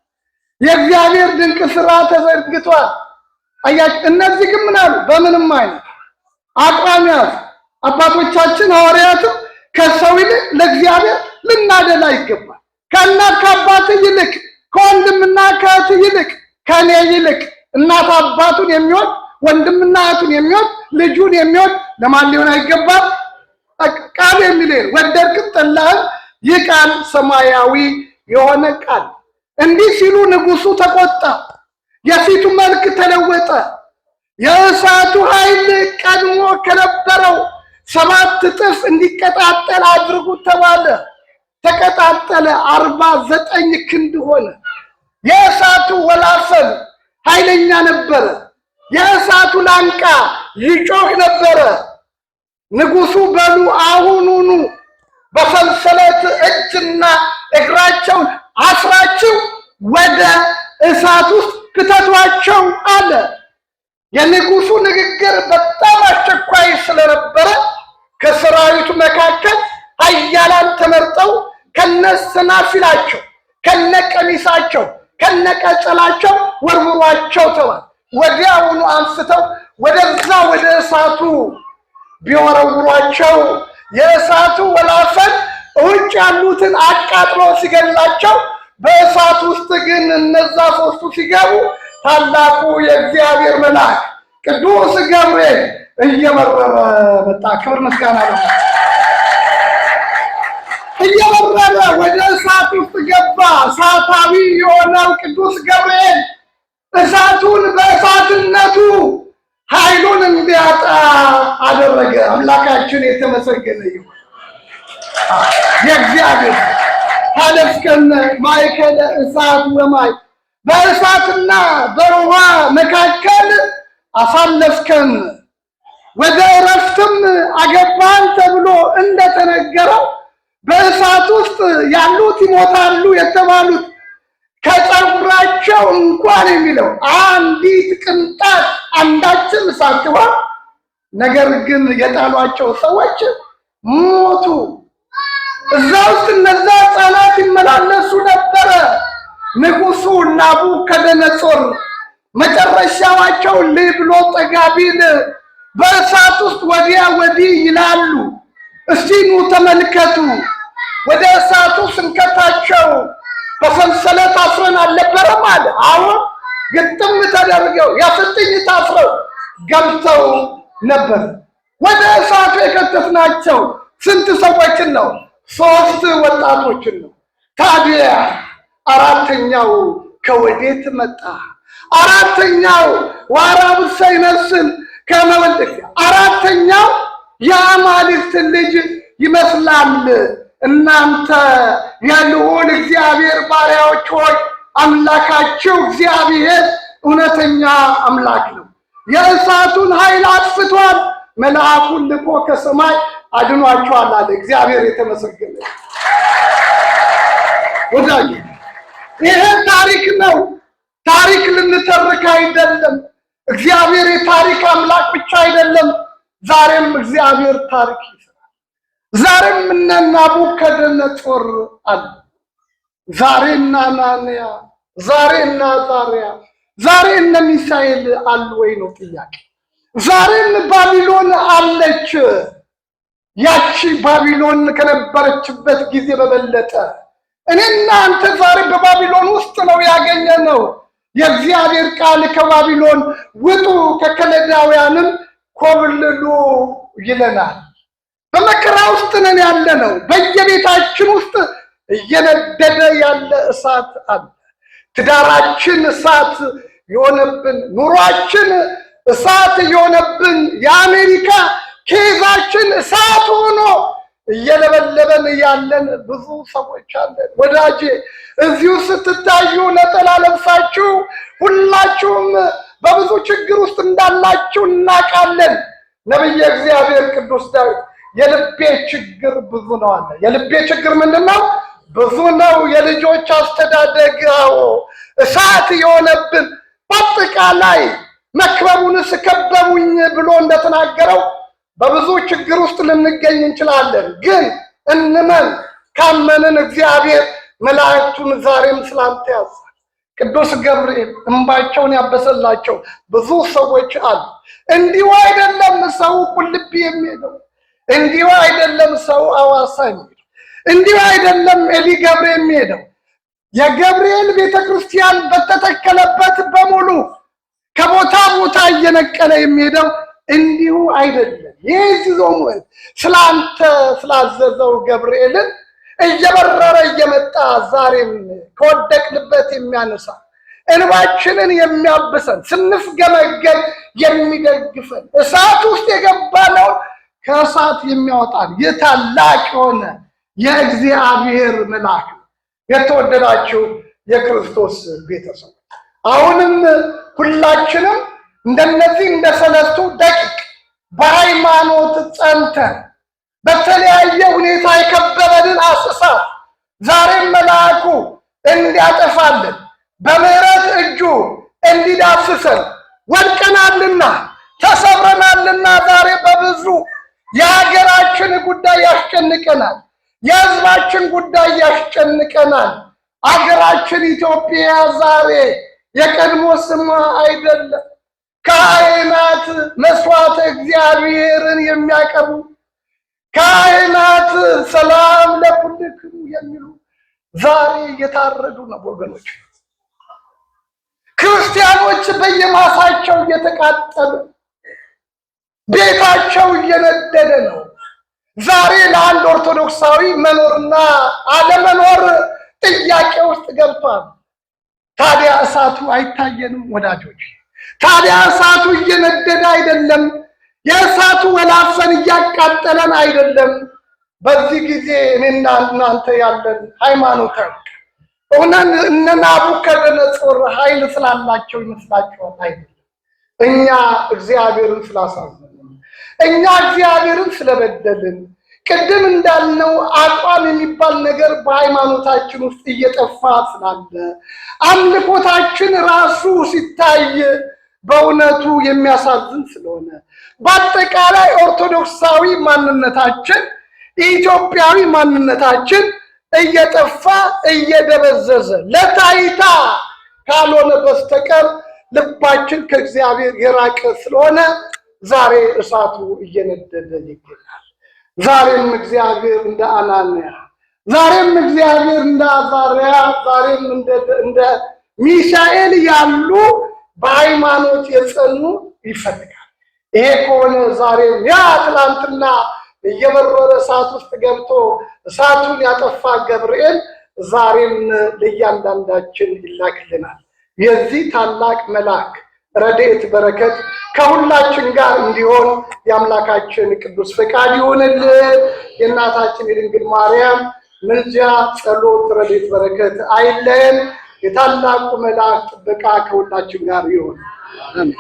Speaker 2: የእግዚአብሔር ድንቅ ስራ ተዘርግቷል። አያችሁ፣ እነዚህ ግን ምን አሉ? በምንም አይነት አቋም ያዙ። አባቶቻችን ሐዋርያትም ከሰው ይልቅ ለእግዚአብሔር ልናደላ ይገባል። ከእናት ከአባት ይልቅ፣ ከወንድምና ከእህት ይልቅ፣ ከእኔ ይልቅ እናት አባቱን የሚወድ ወንድምና እህቱን የሚወድ ልጁን የሚወድ ለማን ሊሆን አይገባም? ቃል የሚል ወደድክም ጠላህም ይህ ቃል ሰማያዊ የሆነ ቃል። እንዲህ ሲሉ ንጉሱ ተቆጣ፣ የፊቱ መልክ ተለወጠ። የእሳቱ ኃይል ቀድሞ ከነበረው 7 እጥፍ እንዲቀጣጠል አድርጉት ተባለ። ተቀጣጠለ፣ 49 ክንድ ሆነ። የእሳቱ ወላፈን ኃይለኛ ነበረ። የእሳቱ ላንቃ ይጮህ ነበረ። ንጉሱ በሉ አሁኑኑ በሰንሰለት እጅና እግራቸውን አስራችሁ ወደ እሳት ውስጥ ክተቷቸው አለ። የንጉሱ ንግግር በጣም አስቸኳይ ስለነበረ ከሰራዊቱ መካከል ኃያላን ተመርጠው ከነሰናፊላቸው፣ ከነቀሚሳቸው፣ ከነቀጸላቸው ወርውሯቸው ተባለ። ወዲያውኑ አንስተው ወደዛ ወደ እሳቱ ቢወረውሯቸው የእሳቱ ወላፈን ውጭ ያሉትን አቃጥሎ ሲገላቸው፣ በእሳት ውስጥ ግን እነዛ 3ቱ ሲገቡ ታላቁ የእግዚአብሔር መልአክ ቅዱስ ገብርኤል እየበረረ መጣ። ክብር ምስጋና ነው። እየበረረ ወደ እሳት ውስጥ ገባ። እሳታዊ የሆነው ቅዱስ ገብርኤል እሳቱን በእሳትነቱ ኃይሉን እንዲያጣ አደረገ። አምላካችን የተመሰገነ ይሁን። የእግዚአብሔር ታለፍከነ ማእከለ እሳት ወማይ በእሳትና በውሃ መካከል አሳለፍከን ወደ እረፍትም አገባን ተብሎ እንደተነገረው በእሳት ውስጥ ያሉት ይሞታሉ የተባሉት ከፀጉራቸው እንኳን የሚለው አንዲት ቅንጣት አንዳችም ሳትሆን ነገር ግን የጣሏቸው ሰዎች ሞቱ። እዛ ውስጥ እነዛ ሕፃናት ይመላለሱ ነበረ። ንጉሡ ናቡከደነፆር መጨረሻቸው ልብሎ ጠጋ ቢል በእሳት ውስጥ ወዲያ ወዲህ ይላሉ። እስቲ ኑ ተመልከቱ። ወደ እሳቱ ስንከታቸው በሰንሰለት አስረን አልነበረም አለ። አሁን ግጥም ተደርገው የፍጥኝ ታስረው ገብተው ነበር። ወደ እሳቱ የከተትናቸው ስንት ሰዎችን ነው? 3 ወጣቶችን ነው። ታዲያ አራተኛው ከወዴት መጣ? አራተኛው ዋራብ ሳይመስል ከመወልድ አራተኛው የአማልክት ልጅ ይመስላል። እናንተ የልዑል እግዚአብሔር ባሪያዎች ሆይ አምላካችሁ እግዚአብሔር እውነተኛ አምላክ ነው። የእሳቱን ኃይል አጥፍቷል፣ መልአኩን ልኮ ከሰማይ አድኗቸዋል አለ። እግዚአብሔር የተመሰገነ ወዳጅ። ይሄ ታሪክ ነው። ታሪክ ልንተርክ አይደለም። እግዚአብሔር የታሪክ አምላክ ብቻ አይደለም። ዛሬም እግዚአብሔር ታሪክ ይሰራል። ዛሬም እነ ናቡከደነፆር አሉ። ዛሬ እነ አናንያ፣ ዛሬ እነ አዛርያ፣ ዛሬ እነ ሚሳኤል አሉ ወይ ነው ጥያቄ። ዛሬም ባቢሎን አለች። ያቺ ባቢሎን ከነበረችበት ጊዜ በበለጠ እኔና አንተ ዛሬ በባቢሎን ውስጥ ነው ያገኘነው። የእግዚአብሔር ቃል ከባቢሎን ውጡ ከከለዳውያንም ኮብልሉ ይለናል። በመከራ ውስጥ ነን ያለነው። በየቤታችን ውስጥ እየነደደ ያለ እሳት አለ። ትዳራችን እሳት የሆነብን፣ ኑሯችን እሳት የሆነብን፣ የአሜሪካ ኬዛችን እሳት ሆኖ እየለበለበን ያለን ብዙ ሰዎች አለን። ወዳጄ እዚሁ ስትታዩ ነጠላ ለብሳችሁ ሁላችሁም በብዙ ችግር ውስጥ እንዳላችሁ እናውቃለን። ነቢየ እግዚአብሔር ቅዱስ ዳዊት የልቤ ችግር ብዙ ነው አለ። የልቤ ችግር ምንድነው? ብዙ ነው። የልጆች አስተዳደግ እሳት የሆነብን፣ በአጠቃላይ መክበቡንስ ከበቡኝ ብሎ እንደተናገረው በብዙ ችግር ውስጥ ልንገኝ እንችላለን። ግን እንመን። ካመንን እግዚአብሔር መላእክቱን ዛሬም ስላንተ ያዛል። ቅዱስ ገብርኤል እንባቸውን ያበሰላቸው ብዙ ሰዎች አሉ። እንዲሁ አይደለም ሰው ቁልቢ የሚሄደው፣ እንዲሁ አይደለም ሰው አዋሳ የሚሄደው፣ እንዲሁ አይደለም ኤሊ ገብሬ የሚሄደው። የገብርኤል ቤተክርስቲያን በተተከለበት በሙሉ ከቦታ ቦታ እየነቀለ የሚሄደው እንዲሁ አይደለም። ይህዝዞም ስላንተ ስላዘዘው ገብርኤልን እየበረረ እየመጣ ዛሬም ከወደቅንበት የሚያነሳ እንባችንን የሚያብሰን ስንፍገመገም የሚደግፈን እሳት ውስጥ የገባነው ከእሳት የሚያወጣን የታላቅ የሆነ የእግዚአብሔር መልአክ ነው። የተወደዳችሁ የክርስቶስ ቤተሰብ አሁንም ሁላችንም እንደነዚህ እንደ 3 ደቂቅ በሃይማኖት ጸንተን በተለያየ ሁኔታ የከበበንን አስሳት ዛሬም መልአኩ እንዲያጠፋልን በምህረት እጁ እንዲዳስሰን ወድቀናልና ተሰብረናልና ዛሬ በብዙ የሀገራችን ጉዳይ ያስጨንቀናል። የሕዝባችን ጉዳይ ያስጨንቀናል። አገራችን ኢትዮጵያ ዛሬ የቀድሞ ስሟ አይደለም። ካህናት መስዋዕተ እግዚአብሔርን የሚያቀርቡ ካህናት ሰላም ለኩልክሙ የሚሉ ዛሬ እየታረዱ ነው ወገኖች። ክርስቲያኖች በየማሳቸው እየተቃጠሉ ቤታቸው እየነደደ ነው። ዛሬ ለአንድ ኦርቶዶክሳዊ መኖርና አለመኖር ጥያቄ ውስጥ ገብቷል። ታዲያ እሳቱ አይታየንም ወዳጆች? ታዲያ እሳቱ እየነደደ አይደለም? የእሳቱ ወላፈን እያቃጠለን አይደለም? በዚህ ጊዜ እኔና እናንተ ያለን ሃይማኖት እነ ናቡከደነፆር ኃይል ስላላቸው ይመስላችኋል? አይደለም። እኛ እግዚአብሔርን ስላሳዘንን፣ እኛ እግዚአብሔርን ስለበደልን፣ ቅድም እንዳልነው አቋም የሚባል ነገር በሃይማኖታችን ውስጥ እየጠፋ ስላለ አምልኮታችን ራሱ ሲታይ በእውነቱ የሚያሳዝን ስለሆነ በአጠቃላይ ኦርቶዶክሳዊ ማንነታችን፣ ኢትዮጵያዊ ማንነታችን እየጠፋ እየደበዘዘ ለታይታ ካልሆነ በስተቀር ልባችን ከእግዚአብሔር የራቀ ስለሆነ ዛሬ እሳቱ እየነደደ ይገኛል። ዛሬም እግዚአብሔር እንደ አናንያ፣ ዛሬም እግዚአብሔር እንደ አዛርያ፣ ዛሬም እንደ ሚሻኤል ያሉ በሃይማኖት የጸኑ ይፈልጋል። ይሄ ከሆነ ዛሬም ያ ትላንትና እየበረረ እሳት ውስጥ ገብቶ እሳቱን ያጠፋ ገብርኤል ዛሬም ለእያንዳንዳችን ይላክልናል። የዚህ ታላቅ መልአክ ረድኤት በረከት ከሁላችን ጋር እንዲሆን የአምላካችን ቅዱስ ፈቃድ ይሁንልን። የእናታችን የድንግል ማርያም ምልጃ፣ ጸሎት፣ ረድኤት በረከት አይለየን። የታላቁ መልአክ ጥበቃ ከሁላችን ጋር ይሁን። አሜን።